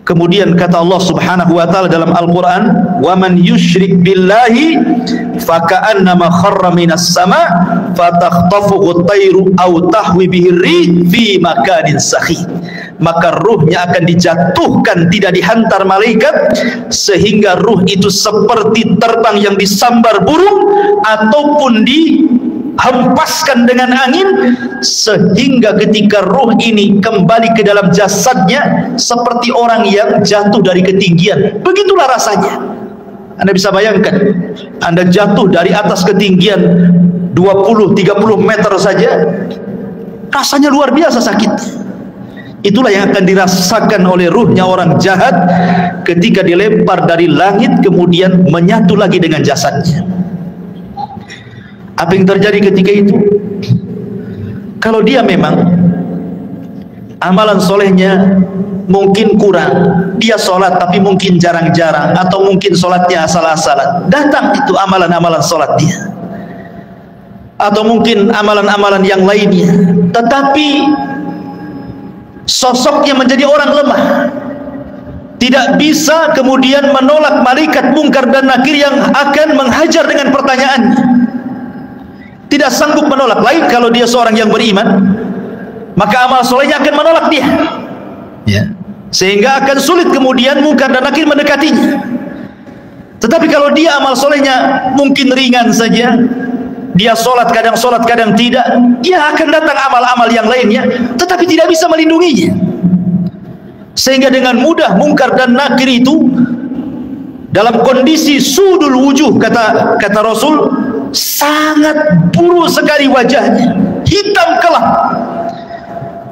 Kemudian kata Allah Subhanahu wa taala dalam Al-Qur'an, "Wa man yusyrik billahi faka'annama kharra minas sama' fatakhtafuhu at-tayru aw tahwi bihi ar-rih fi makanin sahih." Maka ruhnya akan dijatuhkan, tidak dihantar malaikat, sehingga ruh itu seperti terbang yang disambar burung ataupun dihempaskan dengan angin, sehingga ketika ruh ini kembali ke dalam jasadnya seperti orang yang jatuh dari ketinggian. Begitulah rasanya. Anda bisa bayangkan, Anda jatuh dari atas ketinggian 20-30 meter saja, rasanya luar biasa sakit. Itulah yang akan dirasakan oleh ruhnya orang jahat ketika dilempar dari langit kemudian menyatu lagi dengan jasadnya. Apa yang terjadi ketika itu? Kalau dia memang amalan solehnya mungkin kurang, dia sholat tapi mungkin jarang-jarang, atau mungkin sholatnya asal-asalan, datang itu amalan-amalan sholat dia, atau mungkin amalan-amalan yang lainnya, tetapi sosoknya menjadi orang lemah, tidak bisa kemudian menolak malaikat mungkar dan nakir yang akan menghajar dengan pertanyaannya, tidak sanggup menolak. Lain kalau dia seorang yang beriman, maka amal solehnya akan menolak dia, ya, sehingga akan sulit kemudian mungkar dan nakir mendekatinya. Tetapi kalau dia amal solehnya mungkin ringan saja, dia sholat kadang tidak, dia akan datang amal-amal yang lainnya, tetapi tidak bisa melindunginya, sehingga dengan mudah mungkar dan nakir itu dalam kondisi sudul wujuh, kata Rasul, sangat buruk sekali wajahnya, hitam kelam,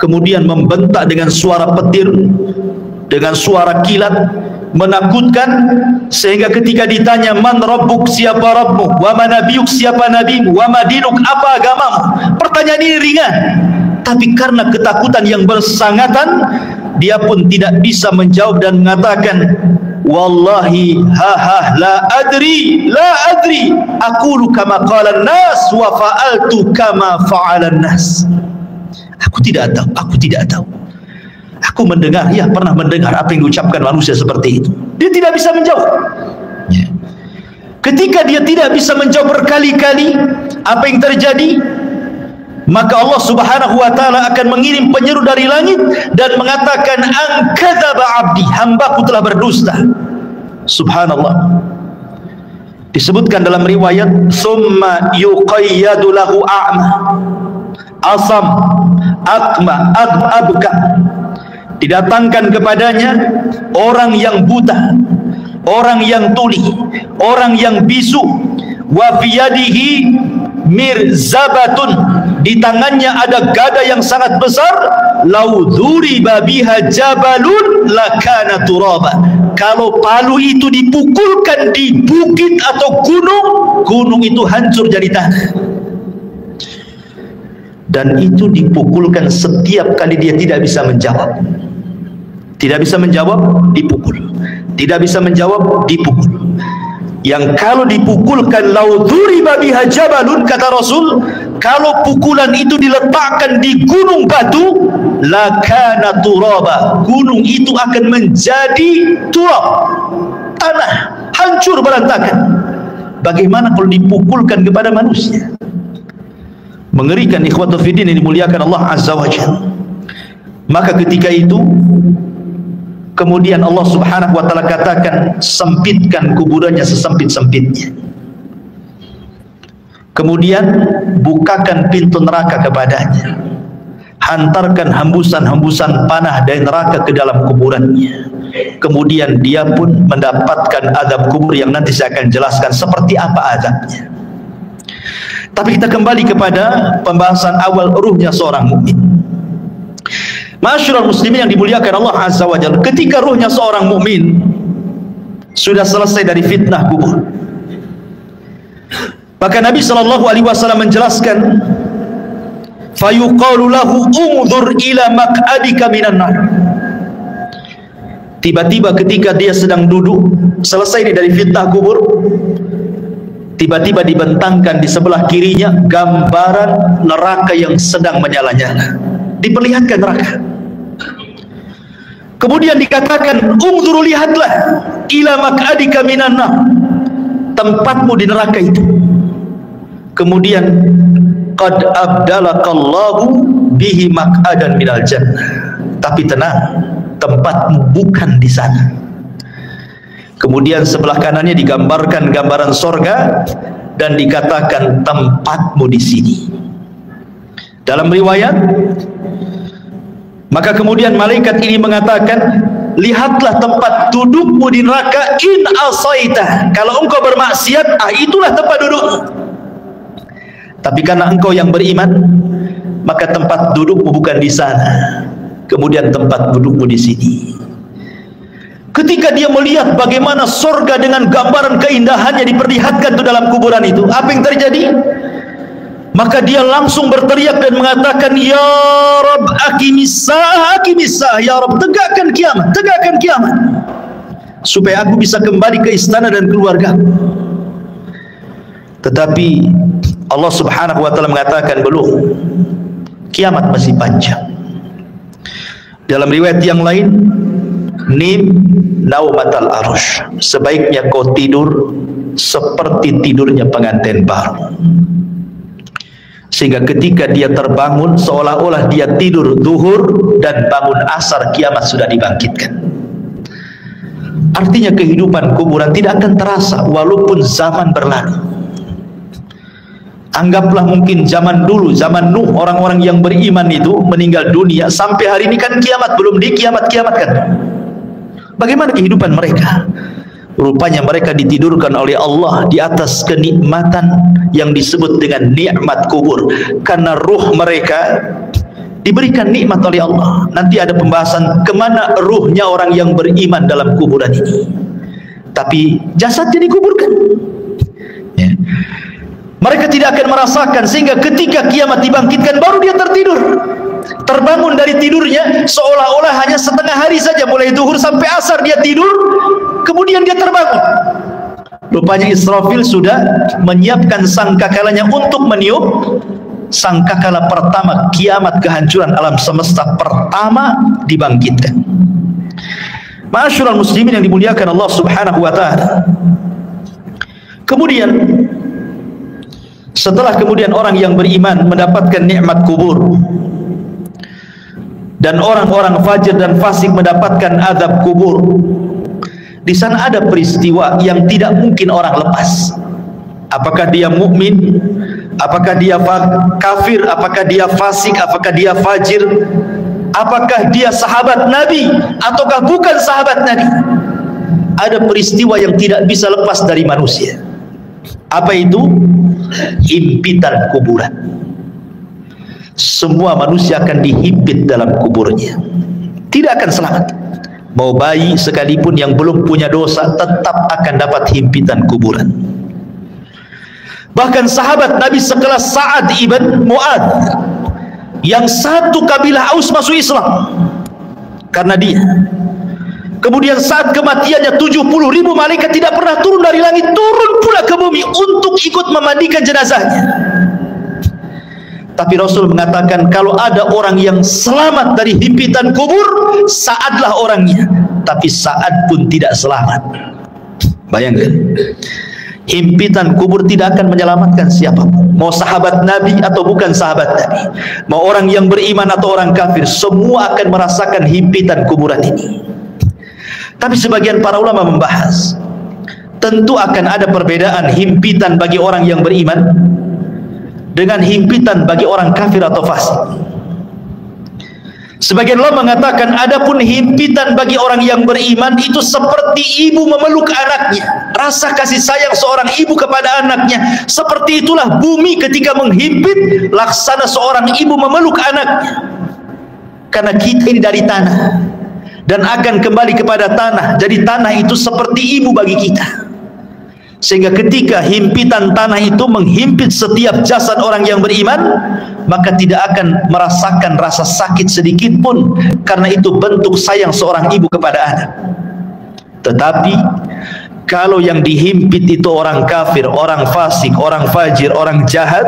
kemudian membentak dengan suara petir, dengan suara kilat, menakutkan, sehingga ketika ditanya man rabbuk, siapa rabbmu, wa man nabiyuk, siapa nabimu, wa madinuk, apa agamamu, pertanyaan ini ringan, tapi karena ketakutan yang bersangatan, dia pun tidak bisa menjawab dan mengatakan, wallahi la adri aqulu kama qala an-nas wa fa'altu kama fa'ala an-nas. Aku tidak tahu. Aku mendengar, ya pernah mendengar apa yang diucapkan manusia seperti itu. Dia tidak bisa menjawab. Ya. Ketika dia tidak bisa menjawab berkali-kali, apa yang terjadi? Maka Allah Subhanahu wa taala akan mengirim penyeru dari langit dan mengatakan, an kadzaba abdi, hambaku telah berdusta. Subhanallah. Disebutkan dalam riwayat, summa yuqayyadu lahu a'ma, asam, akma, abka. Didatangkan kepadanya orang yang buta, orang yang tuli, orang yang bisu, wa fiyadihi mirzabatun, di tangannya ada gada yang sangat besar, lau dzuriba biha jabalun lakana turaba, kalau palu itu dipukulkan di bukit atau gunung itu hancur jadi tanah. Dan itu dipukulkan setiap kali dia tidak bisa menjawab. Tidak bisa menjawab, dipukul. Tidak bisa menjawab, dipukul. Yang kalau dipukulkan, lau dzuriba biha jabalun, kata Rasul, kalau pukulan itu diletakkan di gunung batu, lakana turaba, gunung itu akan menjadi turab, tanah, hancur berantakan. Bagaimana kalau dipukulkan kepada manusia? Mengerikan, ikhwatu fiddin yang dimuliakan Allah Azza wa Jalla. Maka ketika itu kemudian Allah Subhanahu wa taala katakan, sempitkan kuburannya sesempit-sempitnya. Kemudian bukakan pintu neraka kepadanya. Hantarkan hembusan-hembusan panah dari neraka ke dalam kuburannya. Kemudian dia pun mendapatkan azab kubur yang nanti saya akan jelaskan seperti apa azabnya. Tapi kita kembali kepada pembahasan awal ruhnya seorang mukmin. Ma'asyiral muslimin yang dimuliakan Allah Azza wa Jalla, ketika ruhnya seorang mukmin sudah selesai dari fitnah kubur, maka Nabi sallallahu alaihi wasallam menjelaskan, fayuqalu lahu unzur ila maq'adika minan nar. Tiba-tiba ketika dia sedang duduk selesai dari fitnah kubur, tiba-tiba dibentangkan di sebelah kirinya gambaran neraka yang sedang menyala-nyala, diperlihatkan neraka. Kemudian dikatakan, unzuru, lihatlah, ila maq'adika minan nar, tempatmu di neraka itu. Kemudian qad abdalakallahu bihi maq'adan minal jannah, tapi tenang, tempatmu bukan di sana. Kemudian sebelah kanannya digambarkan gambaran sorga dan dikatakan tempatmu di sini. Dalam riwayat, maka kemudian malaikat ini mengatakan, lihatlah tempat dudukmu di neraka in asaita, kalau engkau bermaksiat, itulah tempat dudukmu. Tapi karena engkau yang beriman, maka tempat dudukmu bukan di sana. Kemudian tempat dudukmu di sini. Ketika dia melihat bagaimana sorga dengan gambaran keindahannya diperlihatkan itu dalam kuburan itu, apa yang terjadi? Maka dia langsung berteriak dan mengatakan, ya Rabb, aqimisah, ya Rabb, tegakkan kiamat, supaya aku bisa kembali ke istana dan keluarga. Tetapi Allah Subhanahu wa ta'ala mengatakan, belum, kiamat masih panjang. Dalam riwayat yang lain, nim naumatal arush, sebaiknya kau tidur seperti tidurnya pengantin baru, sehingga ketika dia terbangun seolah-olah dia tidur zuhur dan bangun asar, kiamat sudah dibangkitkan. Artinya kehidupan kuburan tidak akan terasa walaupun zaman berlalu. Anggaplah mungkin zaman dulu, zaman Nuh, orang-orang yang beriman itu meninggal dunia, sampai hari ini kan kiamat belum dikiamat-kiamatkan. Bagaimana kehidupan mereka? Rupanya mereka ditidurkan oleh Allah di atas kenikmatan yang disebut dengan nikmat kubur, karena ruh mereka diberikan nikmat oleh Allah. Nanti ada pembahasan kemana ruhnya orang yang beriman dalam kuburan ini. Tapi jasadnya dikuburkan, ya. Mereka tidak akan merasakan, sehingga ketika kiamat dibangkitkan baru dia tertidur, terbangun dari tidurnya seolah-olah hanya setengah hari saja, mulai zuhur sampai asar dia tidur, kemudian dia terbangun. Rupanya Israfil sudah menyiapkan sangkakalanya untuk meniup sangkakala pertama kiamat, kehancuran alam semesta pertama dibangkitkan. Ma'asyiral muslimin yang dimuliakan Allah Subhanahu wa ta'ala. Kemudian setelah kemudian orang yang beriman mendapatkan nikmat kubur, dan orang-orang fajir dan fasik mendapatkan azab kubur, di sana ada peristiwa yang tidak mungkin orang lepas. Apakah dia mukmin, apakah dia kafir, apakah dia fasik, apakah dia fajir, apakah dia sahabat Nabi ataukah bukan sahabat Nabi, ada peristiwa yang tidak bisa lepas dari manusia. Apa itu? Himpitan kuburan. Semua manusia akan dihimpit dalam kuburnya, tidak akan selamat. Mau bayi sekalipun yang belum punya dosa tetap akan dapat himpitan kuburan. Bahkan sahabat Nabi sekelas Sa'ad ibn Mu'adz, yang satu kabilah Aus masuk Islam karena dia. Kemudian saat kematiannya 70.000 malaikat tidak pernah turun dari langit, turun pula ke bumi untuk ikut memandikan jenazahnya. Tapi Rasul mengatakan, kalau ada orang yang selamat dari himpitan kubur, Sa'adlah orangnya. Tapi Sa'ad pun tidak selamat. Bayangkan, himpitan kubur tidak akan menyelamatkan siapapun, mau sahabat Nabi atau bukan sahabat Nabi, mau orang yang beriman atau orang kafir, semua akan merasakan himpitan kuburan ini. Tapi sebagian para ulama membahas, tentu akan ada perbedaan himpitan bagi orang yang beriman dengan himpitan bagi orang kafir atau fasik. Sebagian ulama mengatakan, adapun himpitan bagi orang yang beriman itu seperti ibu memeluk anaknya. Rasa kasih sayang seorang ibu kepada anaknya, seperti itulah bumi ketika menghimpit, laksana seorang ibu memeluk anaknya. Karena kita ini dari tanah dan akan kembali kepada tanah, jadi tanah itu seperti ibu bagi kita. Sehingga ketika himpitan tanah itu menghimpit setiap jasad orang yang beriman, maka tidak akan merasakan rasa sakit sedikit pun, karena itu bentuk sayang seorang ibu kepada anak. Tetapi Kalau yang dihimpit itu orang kafir, orang fasik, orang fajir, orang jahat,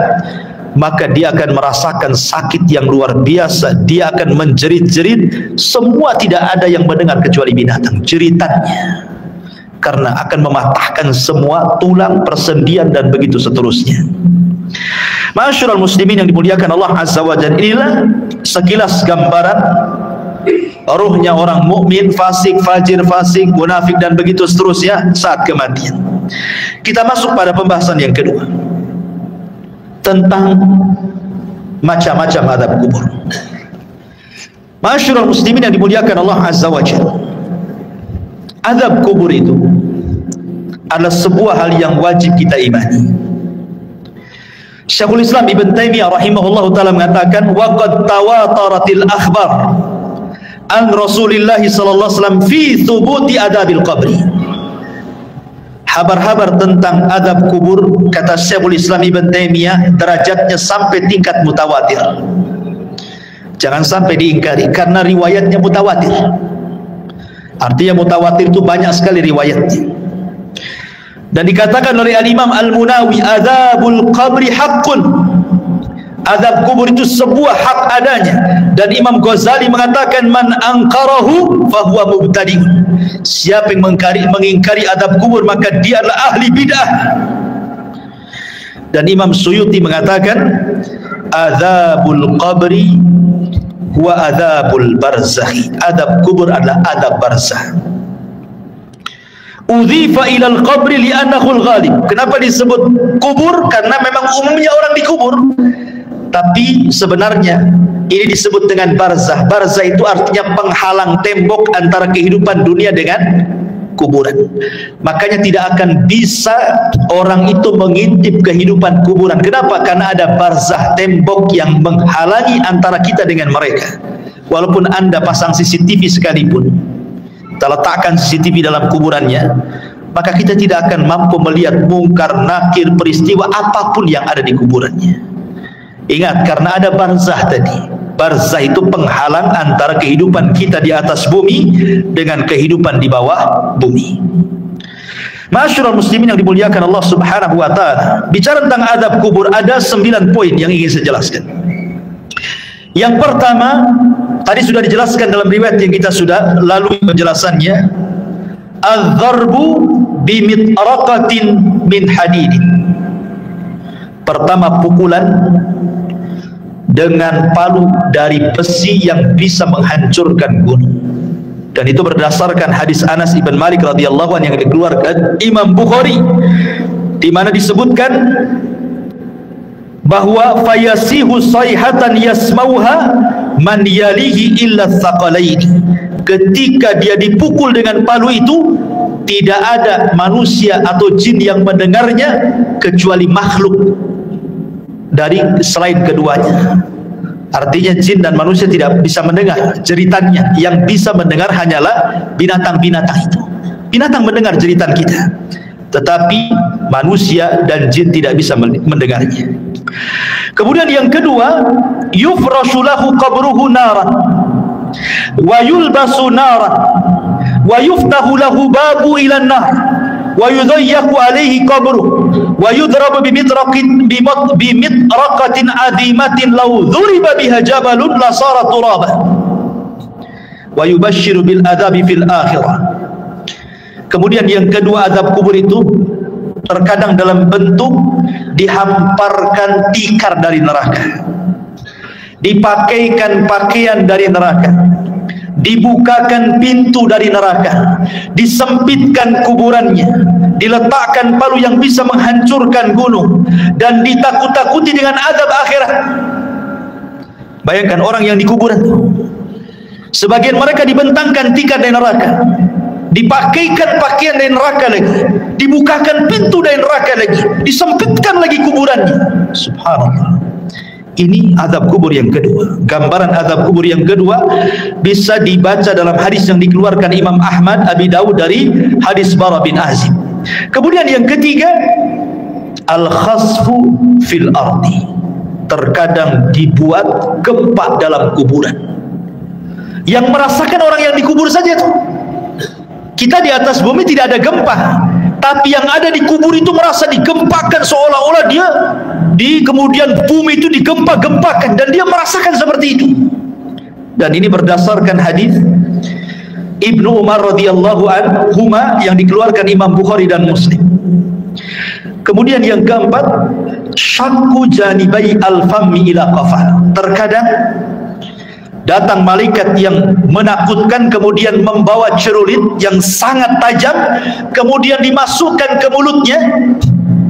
maka dia akan merasakan sakit yang luar biasa. Dia akan menjerit-jerit. Semua tidak ada yang mendengar kecuali binatang jeritannya, karena akan mematahkan semua tulang, persendian, dan begitu seterusnya. Ma'asyiral muslimin yang dimuliakan Allah Azza wa Jalla, inilah sekilas gambaran ruhnya orang mukmin, fasik, fajir, fasik, munafik, dan begitu seterusnya saat kematian. Kita masuk pada pembahasan yang kedua tentang macam-macam azab kubur. Ma'asyiral muslimin yang dimuliakan Allah Azza wa Jalla, azab kubur itu adalah sebuah hal yang wajib kita imani. Syekhul Islam Ibn Taimiyah rahimahullahu ta'ala mengatakan, waqad tawataratil akhbar an Rasulillah sallallahu alaihi wasallam fi thubuti adabil qabri. Habar-habar tentang adab kubur, kata Syekhul Islam Ibn Taimiyah, derajatnya sampai tingkat mutawatir. Jangan sampai diingkari, karena riwayatnya mutawatir. Artinya mutawatir itu banyak sekali riwayatnya. Dan dikatakan oleh Al-Imam Al-Munawi, adzabul qabri haqqun. Azab kubur itu sebuah hak adanya. Dan Imam Ghazali mengatakan, man angkarahu fahuwa mubtadi'un. Siapa yang mengingkari azab kubur, maka dia adalah ahli bid'ah. Dan Imam Suyuti mengatakan, adzabul qabri huwa adzabul barzakhi. Azab kubur adalah azab barzakh. Udhifa ilal qabri li'annahu al-ghalib. Kenapa disebut kubur? Karena memang umumnya orang dikubur. Tapi sebenarnya ini disebut dengan barzah. Barzah itu artinya penghalang tembok antara kehidupan dunia dengan kuburan. Makanya tidak akan bisa orang itu mengintip kehidupan kuburan. Kenapa? Karena ada barzah, tembok yang menghalangi antara kita dengan mereka. Walaupun Anda pasang CCTV sekalipun, kita letakkan CCTV dalam kuburannya, maka kita tidak akan mampu melihat mungkar, nakir, peristiwa apapun yang ada di kuburannya. Ingat, karena ada barzah tadi. Barzah itu penghalang antara kehidupan kita di atas bumi dengan kehidupan di bawah bumi. Ma'asyiral muslimin yang dimuliakan Allah Subhanahu wa ta'ala, bicara tentang adab kubur ada 9 poin yang ingin saya jelaskan. Yang pertama, tadi sudah dijelaskan dalam riwayat yang kita sudah lalui penjelasannya, az-zarbu bimitraqatin min hadidin. Pertama, pukulan dengan palu dari besi yang bisa menghancurkan gunung. Dan itu berdasarkan hadis Anas ibn Malik radhiyallahu anhu yang dikeluarkan Imam Bukhari, di mana disebutkan bahwa fayasihu sayhatan yasmauha man yalihi illa tsaqalaini. Ketika dia dipukul dengan palu itu, tidak ada manusia atau jin yang mendengarnya kecuali makhluk dari selain keduanya. Artinya jin dan manusia tidak bisa mendengar jeritannya. Yang bisa mendengar hanyalah binatang-binatang itu. Binatang mendengar jeritan kita, tetapi manusia dan jin tidak bisa mendengarnya. Kemudian yang kedua, yufrashu lahu qabruhu naran wa yulbasu naran wa yuftahu lahu babu ila nar wa yudayyaku alaihi qabru wa yudrabu bimitraqatin adimatin law dhuriba biha jabalun la sara turaba wa yubashshiru bil adabi fil akhirah. Kemudian yang kedua, azab kubur itu terkadang dalam bentuk dihamparkan tikar dari neraka, dipakaikan pakaian dari neraka, dibukakan pintu dari neraka, disempitkan kuburannya, diletakkan palu yang bisa menghancurkan gunung, dan ditakut-takuti dengan azab akhirat. Bayangkan orang yang di kuburan, sebagian mereka dibentangkan tikar dari neraka, dipakaikan pakaian dari neraka lagi, dibukakan pintu dari neraka lagi, disempitkan lagi kuburannya. Subhanallah. Ini azab kubur yang kedua. Gambaran azab kubur yang kedua bisa dibaca dalam hadis yang dikeluarkan Imam Ahmad, Abi Dawud dari hadis Bara bin Azib. Kemudian yang ketiga, al-khasfu fil ardi. Terkadang dibuat gempa dalam kuburan. Yang merasakan orang yang dikubur saja itu. Kita di atas bumi tidak ada gempa, tapi yang ada di kubur itu merasa digempakan, seolah-olah dia kemudian bumi itu digempa-gempakan, dan dia merasakan seperti itu. Dan ini berdasarkan hadis Ibnu Umar radhiyallahu anhuma yang dikeluarkan Imam Bukhari dan Muslim. Kemudian yang keempat, syakku janibai al-fammi ila qafah. Terkadang datang malaikat yang menakutkan, kemudian membawa cerulit yang sangat tajam, kemudian dimasukkan ke mulutnya,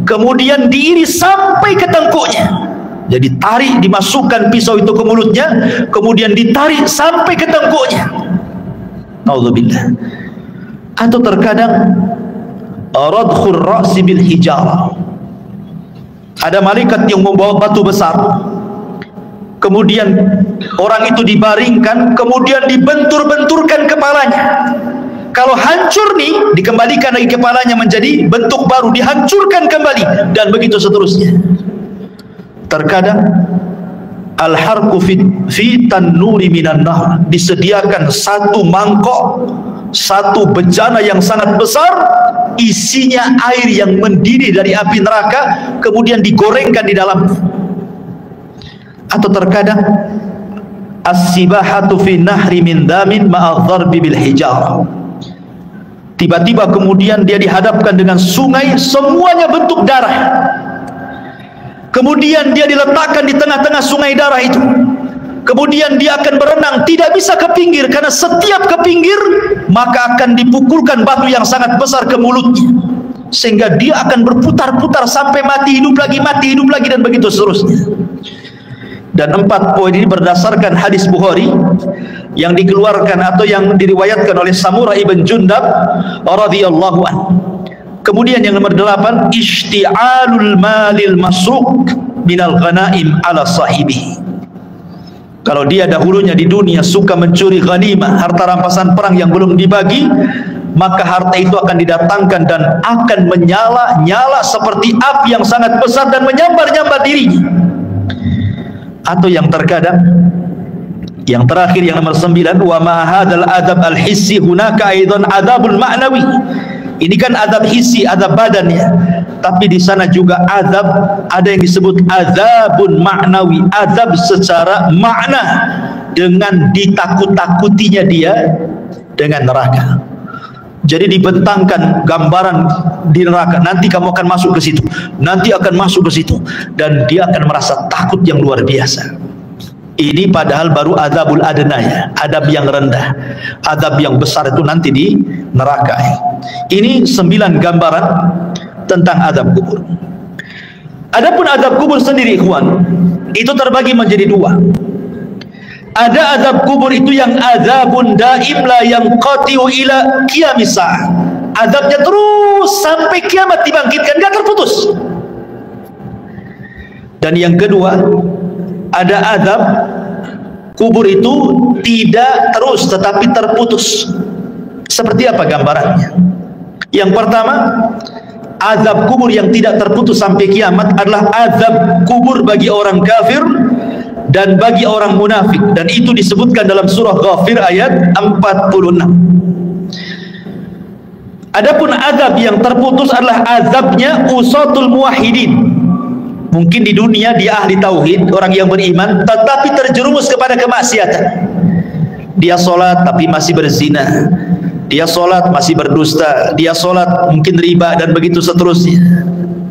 kemudian diiris sampai ke tengkuknya. Jadi tarik, dimasukkan pisau itu ke mulutnya, kemudian ditarik sampai ke tengkuknya. Nauzubillah. Atau terkadang radkhur ra'si bil hijarah. Ada malaikat yang membawa batu besar, kemudian orang itu dibaringkan, kemudian dibentur-benturkan kepalanya. Kalau hancur nih, dikembalikan lagi kepalanya menjadi bentuk baru, dihancurkan kembali, dan begitu seterusnya. Terkadang al-harqu fi tannuri minan nar, disediakan satu mangkok, satu bejana yang sangat besar, isinya air yang mendidih dari api neraka, kemudian digorengkan di dalam. Atau terkadang as-sibahatu fi nahri min damin ma'adh-dharbi bil hijarah. Tiba-tiba kemudian dia dihadapkan dengan sungai, semuanya bentuk darah. Kemudian dia diletakkan di tengah-tengah sungai darah itu. Kemudian dia akan berenang, tidak bisa ke pinggir, karena setiap ke pinggir maka akan dipukulkan batu yang sangat besar ke mulutnya, sehingga dia akan berputar-putar sampai mati hidup lagi, dan begitu seterusnya. Dan 4 poin ini berdasarkan hadis Bukhari yang dikeluarkan atau yang diriwayatkan oleh Samurah ibn Jundab radhiyallahu anhu. Kemudian yang nomor 8, ishti'alul malil masruq minal ghanaim ala sahibihi. Kalau dia dahulunya di dunia suka mencuri ghanimah, harta rampasan perang yang belum dibagi, maka harta itu akan didatangkan dan akan menyala-nyala seperti api yang sangat besar dan menyambar-nyambar dirinya. Atau yang terkadang, yang terakhir yang nomor 9, wa ma hadzal adab al-hissi hunaka aidan adabul ma'nawi. Ini kan adab hissi, adab badannya, tapi di sana juga adab, ada yang disebut adabun ma'nawi, adab secara makna, dengan ditakut-takutinya dia dengan neraka. Jadi dibentangkan gambaran di neraka, nanti kamu akan masuk ke situ, nanti akan masuk ke situ, dan dia akan merasa takut yang luar biasa. Ini padahal baru adabul adna, ya, adab yang rendah. Adab yang besar itu nanti di neraka. Ini 9 gambaran tentang adab kubur. Adapun adab kubur sendiri, ikhwan, itu terbagi menjadi 2. Ada adab kubur itu yang adabun daim la yanqati'u ila qiyamis sa'ah. Adabnya terus sampai kiamat dibangkitkan, enggak terputus. Dan yang kedua, ada adab kubur itu tidak terus tetapi terputus. Seperti apa gambarannya? Yang pertama, azab kubur yang tidak terputus sampai kiamat adalah azab kubur bagi orang kafir dan bagi orang munafik, dan itu disebutkan dalam surah Ghafir ayat 46. Adapun azab yang terputus adalah azabnya usatul muwahhidin. Mungkin di dunia dia ahli tauhid, orang yang beriman, tetapi terjerumus kepada kemaksiatan. Dia sholat tapi masih berzina, dia sholat masih berdusta, dia sholat mungkin riba, dan begitu seterusnya.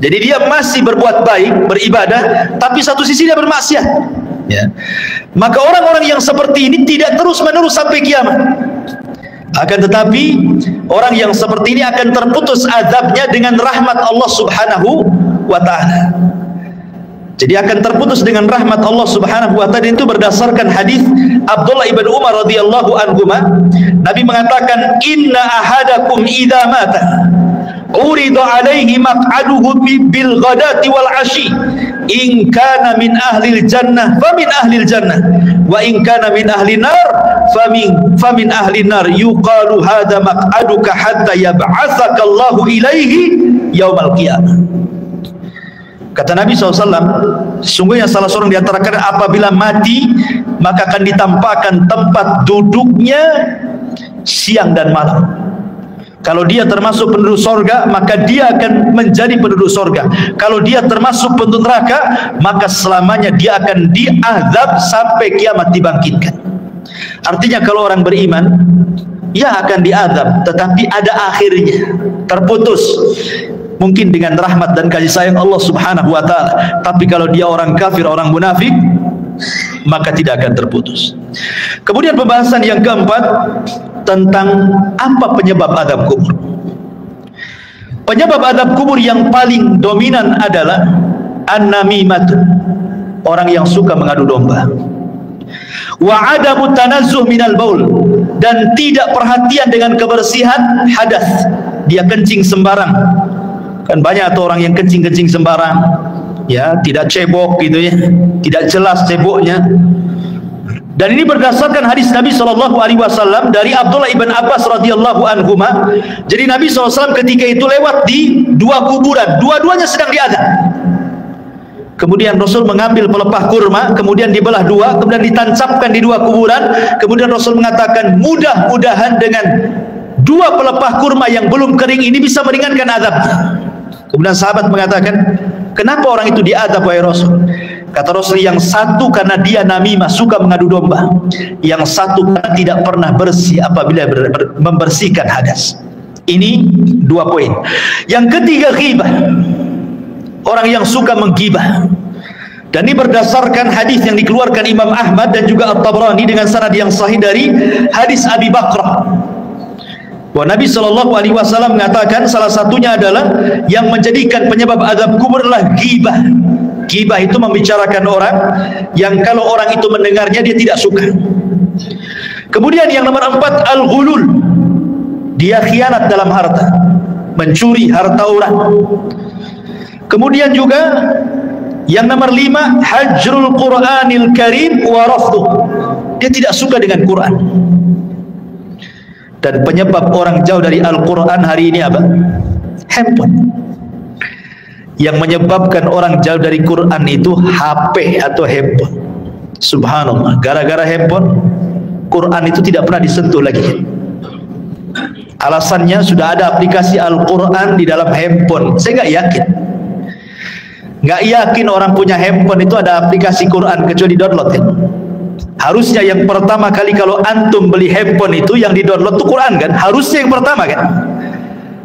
Jadi dia masih berbuat baik, beribadah, tapi satu sisi dia bermaksiat, ya. Maka orang-orang yang seperti ini tidak terus-menerus sampai kiamat. Akan tetapi orang yang seperti ini akan terputus azabnya dengan rahmat Allah Subhanahu wa ta'ala. Jadi akan terputus dengan rahmat Allah Subhanahu wa ta'ala. Itu berdasarkan hadis Abdullah ibn Umar radhiyallahu anhuma. Nabi mengatakan, inna ahadakum idza mata urida alaihi maq'aduhu bil ghadati wal ashi, in kana min ahlil jannah famin ahlil jannah, wa in kana min ahli nar famin ahli nar, yuqalu hadza maq'aduka hatta yab'atsaka Allahu ilaihi yaumal qiyamah. Kata Nabi SAW, sesungguhnya salah seorang di antara kalian apabila mati, maka akan ditampakkan tempat duduknya siang dan malam. Kalau dia termasuk penduduk sorga, maka dia akan menjadi penduduk sorga. Kalau dia termasuk penduduk neraka, maka selamanya dia akan diazab sampai kiamat dibangkitkan. Artinya kalau orang beriman, ya akan diazab, tetapi ada akhirnya, terputus. Mungkin dengan rahmat dan kasih sayang Allah Subhanahu wa ta'ala. Tapi kalau dia orang kafir, orang munafik, maka tidak akan terputus. Kemudian pembahasan yang keempat tentang apa penyebab azab kubur. Penyebab azab kubur yang paling dominan adalah an-namimah, orang yang suka mengadu domba. Wa adamu tanazzuh minal baul, dan tidak perhatian dengan kebersihan hadas. Dia kencing sembarang. Kan banyak tuh orang yang kencing-kencing sembarang, ya, tidak cebok gitu ya, tidak jelas ceboknya. Dan ini berdasarkan hadis Nabi SAW dari Abdullah ibn Abbas radhiyallahu anhuma. Jadi Nabi SAW ketika itu lewat di dua kuburan, dua-duanya sedang diazab. Kemudian Rasul mengambil pelepah kurma, kemudian dibelah dua, kemudian ditancapkan di dua kuburan. Kemudian Rasul mengatakan, mudah-mudahan dengan dua pelepah kurma yang belum kering ini bisa meringankan azabnya. Kemudian sahabat mengatakan, kenapa orang itu diazab wahai Rasul? Kata Rasul, yang satu karena dia namimah, suka mengadu domba. Yang satu karena tidak pernah bersih apabila membersihkan hadas. Ini dua poin. Yang ketiga, ghibah. Orang yang suka menggibah. Dan ini berdasarkan hadis yang dikeluarkan Imam Ahmad dan juga At-Tabrani dengan sanad yang sahih dari hadis Abi Bakrah. Bahwa Nabi SAW mengatakan salah satunya adalah yang menjadikan penyebab azab kubur adalah ghibah. Ghibah itu membicarakan orang yang kalau orang itu mendengarnya dia tidak suka. Kemudian yang nomor 4, al-ghulul. Dia khianat dalam harta, mencuri harta orang. Kemudian juga yang nomor 5, hajrul Qur'anil Karim wa rafduh. Dia tidak suka dengan Quran. Dan penyebab orang jauh dari Al-Quran hari ini apa? Handphone. Yang menyebabkan orang jauh dari Quran itu HP atau handphone. Subhanallah, gara-gara handphone Quran itu tidak pernah disentuh lagi. Alasannya sudah ada aplikasi Al-Quran di dalam handphone. Saya nggak yakin. Nggak yakin orang punya handphone itu ada aplikasi Quran kecuali download kan. Harusnya yang pertama kali kalau antum beli handphone itu yang di download itu Quran kan. Harusnya yang pertama kan.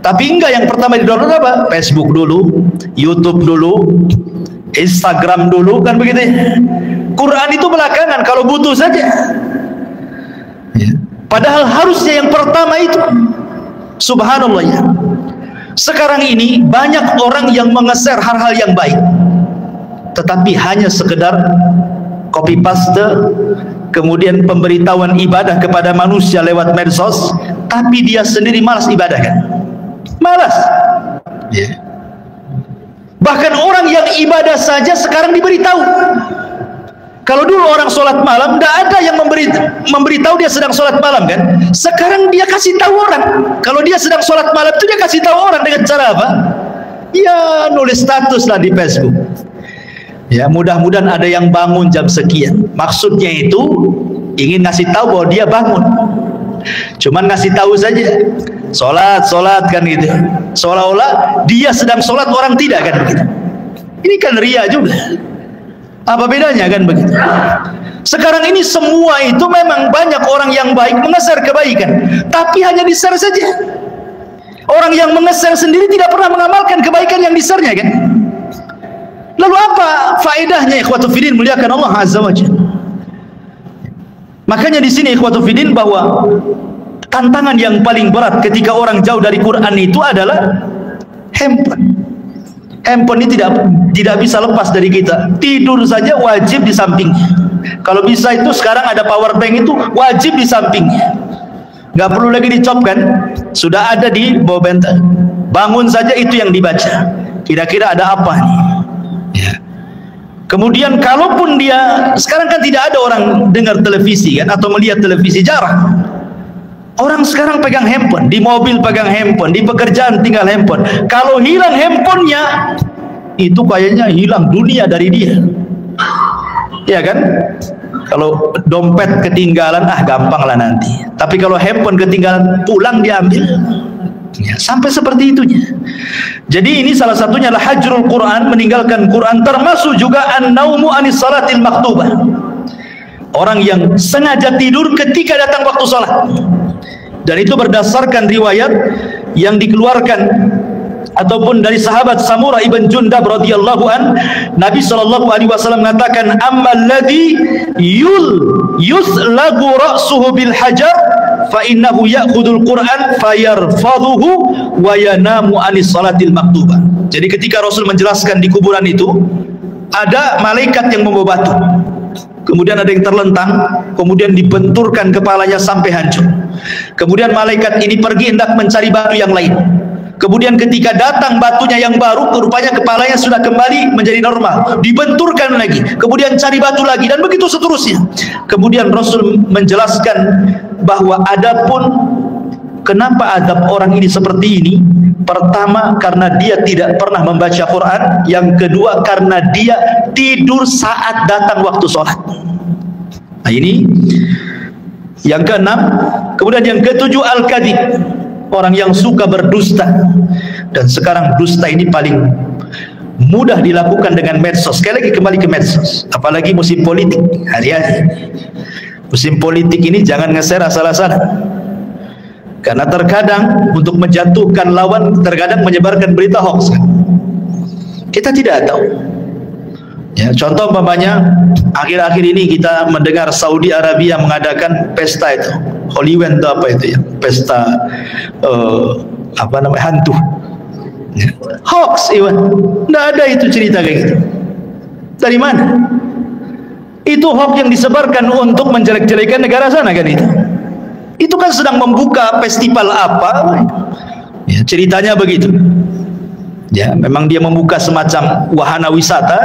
Tapi enggak, yang pertama di download apa? Facebook dulu, YouTube dulu, Instagram dulu, kan begitu ya. Quran itu belakangan kalau butuh saja. Padahal harusnya yang pertama itu. Subhanallah ya. Sekarang ini banyak orang yang mengeser hal-hal yang baik, tetapi hanya sekedar copy paste, kemudian pemberitahuan ibadah kepada manusia lewat medsos, tapi dia sendiri malas ibadah kan? Malas. Bahkan orang yang ibadah saja sekarang diberitahu. Kalau dulu orang sholat malam, tidak ada yang memberitahu dia sedang sholat malam kan? Sekarang dia kasih tahu orang. Kalau dia sedang sholat malam itu dia kasih tahu orang dengan cara apa? Ya nulis status lah di Facebook. Ya mudah-mudahan ada yang bangun jam sekian. Maksudnya itu ingin ngasih tahu bahwa dia bangun. Cuman ngasih tahu saja. Sholat kan gitu. Seolah-olah dia sedang sholat, orang tidak kan begitu. Ini kan ria juga. Apa bedanya kan begitu? Sekarang ini semua itu memang banyak orang yang baik mengeser kebaikan, tapi hanya di-share saja. Orang yang mengeser sendiri tidak pernah mengamalkan kebaikan yang di-share-nya kan? Lalu apa faedahnya ikhwatu fiddin muliakan Allah Azza wa Jalla? Makanya di sini ikhwatu fiddin bahwa tantangan yang paling berat ketika orang jauh dari Quran itu adalah handphone. Handphone ini tidak bisa lepas dari kita. Tidur saja wajib di sampingnya. Kalau bisa itu sekarang ada power bank itu wajib di sampingnya. Nggak perlu lagi dicopkan, sudah ada di bawah bantal. Bangun saja itu yang dibaca. Kira-kira ada apa nih? Ya. Kemudian kalaupun dia sekarang kan tidak ada orang dengar televisi kan atau melihat televisi, jarang. Orang sekarang pegang handphone, di mobil pegang handphone, di pekerjaan tinggal handphone. Kalau hilang handphonenya, itu kayaknya hilang dunia dari dia. Ya kan? Kalau dompet ketinggalan, gampang lah nanti. Tapi kalau handphone ketinggalan, pulang diambil. Ya, sampai seperti itunya. Jadi ini salah satunya adalah hajrul Quran, meninggalkan Quran, termasuk juga an-naumu anis salatil maktubah. Orang yang sengaja tidur ketika datang waktu salat. Dan itu berdasarkan riwayat yang dikeluarkan ataupun dari sahabat Samurah ibn Jundab radhiyallahu an, Nabi SAW mengatakan, ammal ladzi yuslagu ra'suhu bil hajar fa innahu ya'khudul Qur'an fayarfadhuhu wa yanamu anis salatil maktubah. Jadi ketika Rasul menjelaskan di kuburan itu ada malaikat yang membawa batu, kemudian ada yang terlentang, kemudian dibenturkan kepalanya sampai hancur. Kemudian malaikat ini pergi hendak mencari batu yang lain. Kemudian ketika datang batunya yang baru, rupanya kepalanya sudah kembali menjadi normal, dibenturkan lagi, kemudian cari batu lagi, dan begitu seterusnya. Kemudian Rasul menjelaskan bahwa adapun kenapa azab orang ini seperti ini, pertama karena dia tidak pernah membaca Quran, yang kedua karena dia tidur saat datang waktu sholat. Nah ini yang keenam. Kemudian yang ketujuh al-kadhib, orang yang suka berdusta. Dan sekarang dusta ini paling mudah dilakukan dengan medsos. Sekali lagi kembali ke medsos, apalagi musim politik. Hari-hari musim politik ini jangan nge-share asal-asalan, karena terkadang untuk menjatuhkan lawan, terkadang menyebarkan berita hoax. Kita tidak tahu. Ya, contoh umpamanya akhir-akhir ini kita mendengar Saudi Arabia mengadakan pesta itu, Halloween itu apa itu ya, pesta apa namanya, hantu. Ya. Hoax, Iwan. Tidak ada itu cerita kayak gitu. Dari mana? Itu hoax yang disebarkan untuk menjelek-jelekan negara sana kan itu. Itu kan sedang membuka festival apa? Ya, ceritanya begitu. Ya, memang dia membuka semacam wahana wisata.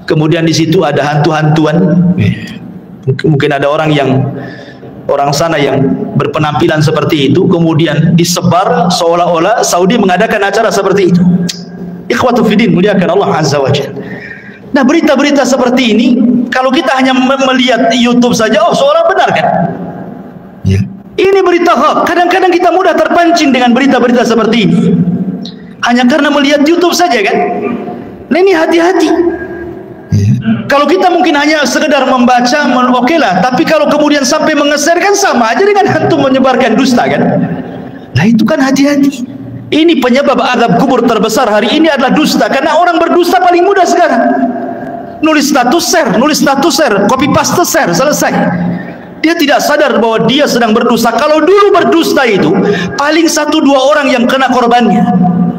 Kemudian di situ ada hantu-hantuan. Mungkin ada orang sana yang berpenampilan seperti itu, kemudian disebar seolah-olah Saudi mengadakan acara seperti itu. Ikhwatu fiddin, muliakan Allah Azza wa Jalla. Nah, berita-berita seperti ini kalau kita hanya melihat YouTube saja, oh seolah benar kan? Ya. Ini berita hoax. Kadang-kadang kita mudah terpancing dengan berita-berita seperti ini hanya karena melihat YouTube saja kan? Nah, ini hati-hati. Kalau kita mungkin hanya sekedar membaca, oke lah. Tapi kalau kemudian sampai mengeser, kan sama aja dengan hantu menyebarkan dusta kan? Nah itu kan hati-hati. Ini penyebab azab kubur terbesar hari ini adalah dusta. Karena orang berdusta paling mudah sekarang. Nulis status share, copy paste share, selesai. Dia tidak sadar bahwa dia sedang berdusta. Kalau dulu berdusta itu paling 1-2 orang yang kena korbannya.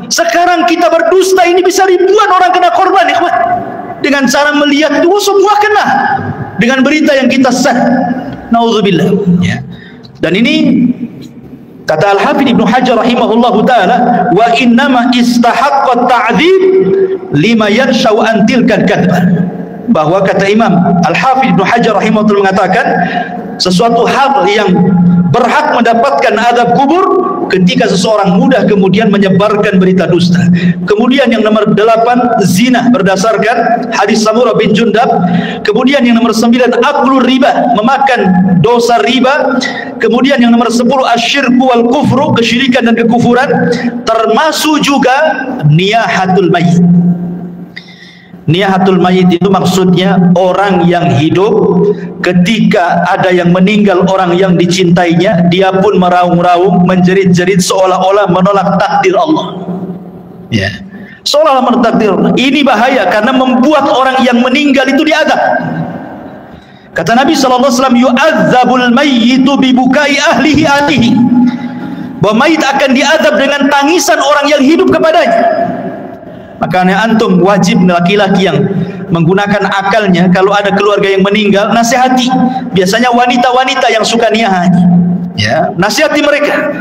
Sekarang kita berdusta ini bisa ribuan orang kena korban, ikhwan. Dengan cara melihat itu semua kena dengan berita yang kita share. Nauzubillah. Ya. Dan ini kata Al-Hafidz Ibnu Hajar rahimahullahu taala, wa innama istahaqqa ta'dzib lima yarshau an tilka al-kadhbah. Bahwa kata Imam Al-Hafidz Ibnu Hajar rahimahullah mengatakan sesuatu hal yang berhak mendapatkan azab kubur ketika seseorang mudah kemudian menyebarkan berita dusta. Kemudian yang nomor 8 zina berdasarkan hadis Samurah bin Jundab. Kemudian yang nomor 9 aklur riba, memakan dosa riba. Kemudian yang nomor 10 asyirku wal kufru, kesyirikan dan kekufuran. Termasuk juga niyahatul mayyit. Niyahatul mayyit itu maksudnya orang yang hidup ketika ada yang meninggal, orang yang dicintainya, dia pun meraung-raung, menjerit-jerit seolah-olah menolak takdir Allah. Ya, seolah-olah menolak takdir Allah. Ini bahaya karena membuat orang yang meninggal itu diazab. Kata Nabi SAW, yu'adzabul mayyitu bibukai ahlihi alihi. Bahwa mayit akan diazab dengan tangisan orang yang hidup kepadanya. Makanya antum wajib, laki-laki yang menggunakan akalnya, kalau ada keluarga yang meninggal, nasihati. Biasanya wanita-wanita yang suka niyahan, ya, nasihati mereka.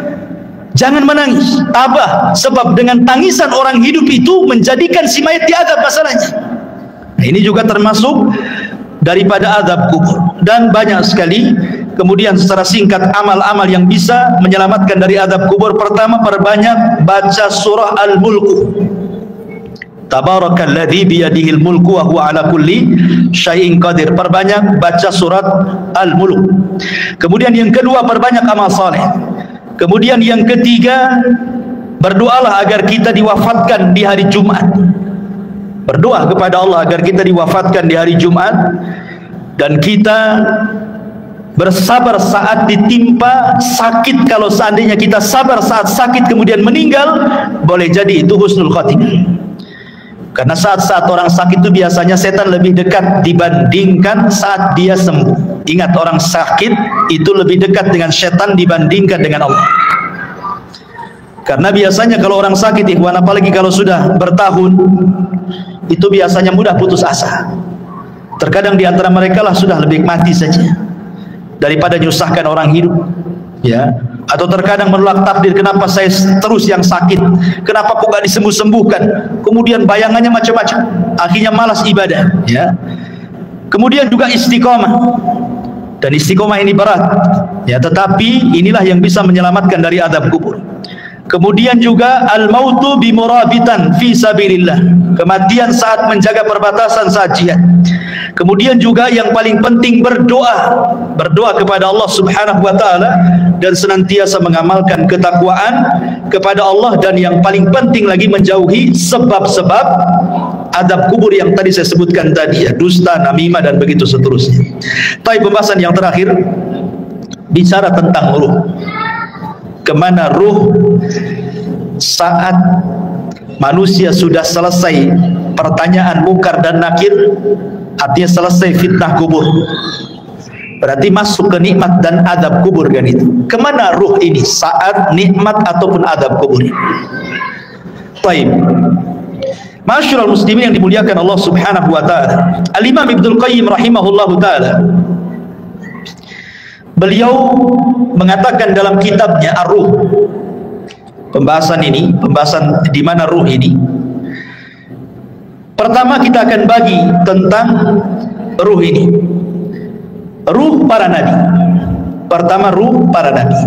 Jangan menangis, tabah, sebab dengan tangisan orang hidup itu menjadikan si mayat diazab masalahnya. Nah, ini juga termasuk daripada azab kubur. Dan banyak sekali. Kemudian secara singkat amal-amal yang bisa menyelamatkan dari azab kubur. Pertama, perbanyak baca surah Al-Mulk. Tabarakalladzi biyadihil mulku wa huwa ala kulli syai'in qadir. Perbanyak baca surat Al-Mulk. Kemudian yang kedua, perbanyak amal saleh. Kemudian yang ketiga, berdoalah agar kita diwafatkan di hari Jumat. Berdoa kepada Allah agar kita diwafatkan di hari Jumat, dan kita bersabar saat ditimpa sakit. Kalau seandainya kita sabar saat sakit kemudian meninggal, boleh jadi itu husnul khatimah. Karena saat-saat orang sakit itu biasanya setan lebih dekat dibandingkan saat dia sembuh. Ingat, orang sakit itu lebih dekat dengan setan dibandingkan dengan Allah. Karena biasanya kalau orang sakit, ikhwan, apalagi kalau sudah bertahun, itu biasanya mudah putus asa. Terkadang di antara mereka lah sudah lebih mati saja daripada nyusahkan orang hidup, ya. Atau terkadang menolak takdir, kenapa saya terus yang sakit, kenapa kok gak disembuh-sembuhkan, kemudian bayangannya macam-macam, akhirnya malas ibadah, ya. Kemudian juga istiqomah, dan istiqomah ini berat, ya, tetapi inilah yang bisa menyelamatkan dari azab kubur. Kemudian juga al-mautu bimurabitan fi sabilillah, kematian saat menjaga perbatasan saat jihad. Kemudian juga yang paling penting berdoa kepada Allah Subhanahu wa taala dan senantiasa mengamalkan ketakwaan kepada Allah, dan yang paling penting lagi menjauhi sebab-sebab azab kubur yang tadi saya sebutkan tadi, ya, dusta, namimah dan begitu seterusnya. Tapi pembahasan yang terakhir bicara tentang ruh. Kemana ruh saat manusia sudah selesai pertanyaan mungkar dan nakir, artinya selesai fitnah kubur, berarti masuk ke nikmat dan adab kubur, kan itu. Kemana ruh ini saat nikmat ataupun adab kubur? Baik, masyarul muslimin yang dimuliakan Allah Subhanahu wa taala, Al-Imam Ibnul Qayyim rahimahullahu taala, beliau mengatakan dalam kitabnya Ar-Ruh, pembahasan di mana ruh ini. Pertama kita akan bagi tentang ruh ini. Ruh para nabi. Pertama, ruh para nabi.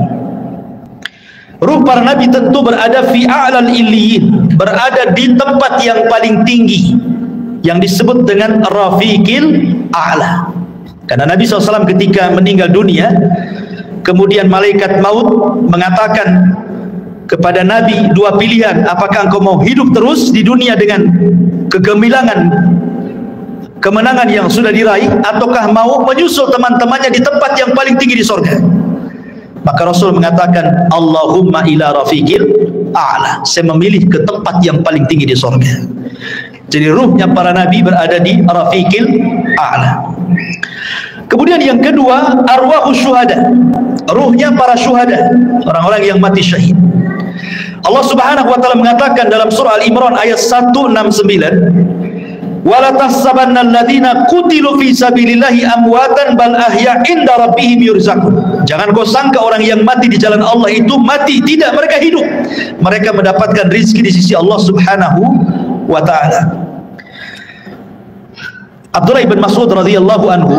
Ruh para nabi tentu berada fi a'lal illiyin, berada di tempat yang paling tinggi yang disebut dengan rafiqil a'la. Karena Nabi SAW ketika meninggal dunia, kemudian malaikat maut mengatakan kepada Nabi dua pilihan, apakah engkau mau hidup terus di dunia dengan kegemilangan kemenangan yang sudah diraih, ataukah mau menyusul teman-temannya di tempat yang paling tinggi di sorga? Maka Rasul mengatakan, Allahumma ila rafiqil a'la, saya memilih ke tempat yang paling tinggi di sorga. Jadi ruhnya para nabi berada di rafiqil a'la. Kemudian yang kedua, arwahus syuhada, ruhnya para syuhada, orang-orang yang mati syahid. Allah Subhanahu wa taala mengatakan dalam surah Al-Imran ayat 169, wala tahsabanna alladziina qutilu fi sabilillahi amwatan bal ahya' inda rabbihim yurzaqun. Jangan kau sangka orang yang mati di jalan Allah itu mati, tidak, mereka hidup, mereka mendapatkan rezeki di sisi Allah Subhanahu wa taala. Abdullah bin Mas'ud radhiyallahu anhu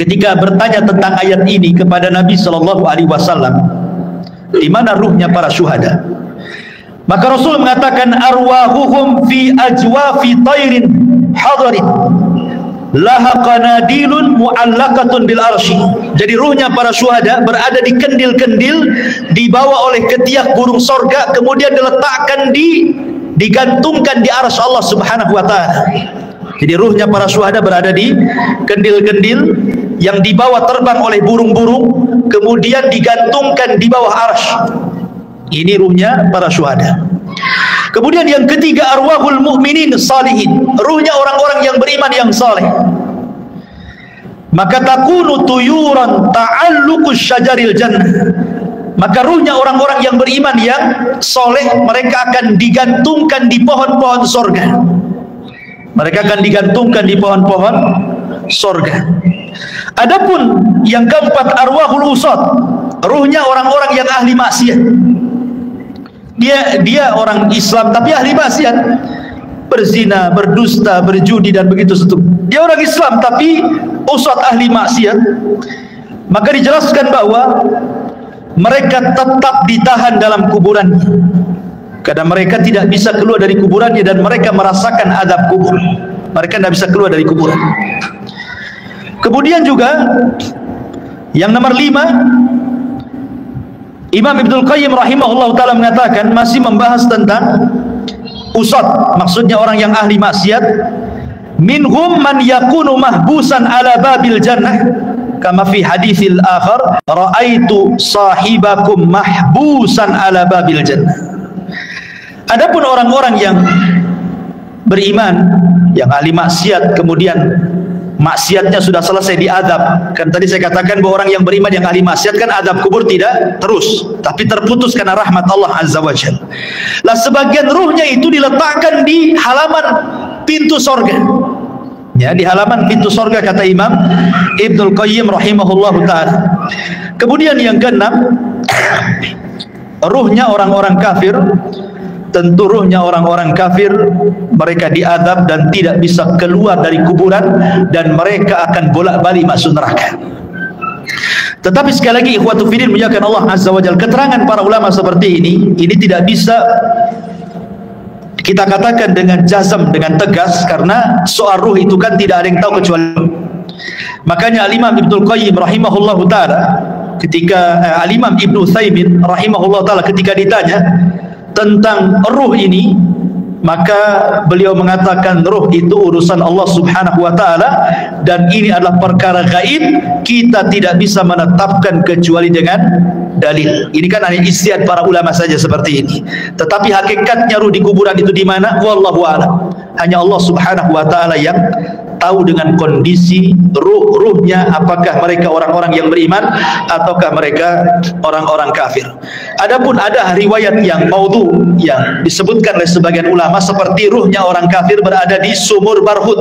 ketika bertanya tentang ayat ini kepada Nabi sallallahu alaihi wasallam, di mana ruhnya para syuhada? Maka Rasul mengatakan, arwahuhum fi ajwafi tairin hadarin laha qanadilun mu'allaqatun bil arsy. Jadi ruhnya para syuhada berada di kendil-kendil, dibawa oleh ketiak burung sorga, kemudian diletakkan digantungkan di arsy Allah Subhanahu wa taala. Jadi ruhnya para syuhada berada di kendil-kendil yang dibawa terbang oleh burung-burung, kemudian digantungkan di bawah arsy. Ini ruhnya para syuhada. Kemudian yang ketiga, arwahul mu'minin salihin, ruhnya orang-orang yang beriman yang saleh. Maka takunu tuyuran ta'alluqus syajaril jannah, maka ruhnya orang-orang yang beriman yang soleh, mereka akan digantungkan di pohon-pohon sorga. Mereka akan digantungkan di pohon-pohon sorga. Adapun yang keempat, arwahul usad, ruhnya orang-orang yang ahli maksiat. Dia orang Islam tapi ahli maksiat, berzina, berdusta, berjudi dan begitu seterusnya. Dia orang Islam tapi usad ahli maksiat. Maka dijelaskan bahwa mereka tetap ditahan dalam kuburannya, karena mereka tidak bisa keluar dari kuburannya dan mereka merasakan azab kubur. Mereka tidak bisa keluar dari kuburan. Kemudian juga yang nomor 5, Imam Ibnul Qayyim rahimahullah ta'ala mengatakan, masih membahas tentang usad, maksudnya orang yang ahli maksiat. Minhum man yakunu mahbusan ala babil jannah kama fi haditsil akhar ra'aitu sahibakum mahbusan ala babil jannah. Adapun orang-orang yang beriman, yang ahli maksiat, kemudian maksiatnya sudah selesai diadab. Kan tadi saya katakan bahwa orang yang beriman yang ahli maksiat kan adab kubur tidak terus, tapi terputus karena rahmat Allah Azza wa Jalla. Lah sebagian ruhnya itu diletakkan di halaman pintu sorga. Ya, di halaman pintu sorga kata Imam Ibnul Qayyim rahimahullah ta'ala. Kemudian yang keenam, ruhnya orang-orang kafir. Tentu ruhnya orang-orang kafir, mereka diadab dan tidak bisa keluar dari kuburan, dan mereka akan bolak-balik masuk neraka. Tetapi sekali lagi ikhwatu fillah muliakan Allah Azza wa Jalla, keterangan para ulama seperti ini tidak bisa kita katakan dengan jazam, dengan tegas, karena soal ruh itu kan tidak ada yang tahu kecuali. Makanya Al-Imam Ibnul Qayyim rahimahullah ta'ala ketika Al-Imam Ibnu Utsaimin rahimahullah ta'ala ketika ditanya tentang ruh ini, maka beliau mengatakan ruh itu urusan Allah Subhanahu wa ta'ala, dan ini adalah perkara gaib, kita tidak bisa menetapkan kecuali dengan dalil. Ini kan hanya ijtihad para ulama saja seperti ini. Tetapi hakikatnya ruh di kuburan itu di mana? Wallahu a'lam. Hanya Allah Subhanahu wa ta'ala yang tahu dengan kondisi ruhnya, apakah mereka orang-orang yang beriman ataukah mereka orang-orang kafir. Adapun ada riwayat yang maudhu yang disebutkan oleh sebagian ulama seperti ruhnya orang kafir berada di sumur Barhut,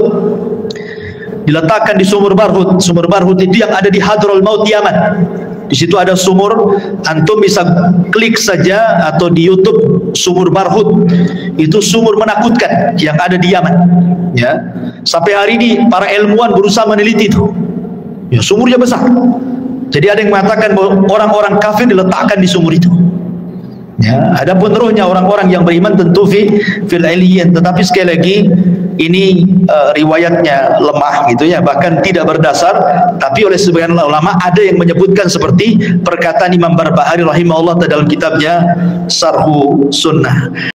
diletakkan di sumur Barhut. Sumur Barhut itu yang ada di Hadrul Maut Yaman. Di situ ada sumur, antum bisa klik saja atau di YouTube sumur Barhut. Itu sumur menakutkan yang ada di Yaman. Ya, sampai hari ini para ilmuwan berusaha meneliti itu. Ya, sumurnya besar. Jadi ada yang mengatakan bahwa orang-orang kafir diletakkan di sumur itu. Ya, adapun ruhnya orang-orang yang beriman tentu fil aliyyin, tetapi sekali lagi ini riwayatnya lemah gitu ya, bahkan tidak berdasar. Tapi oleh sebagian ulama ada yang menyebutkan seperti perkataan Imam Barbahari rahimahullah dalam kitabnya Syarhu Sunnah.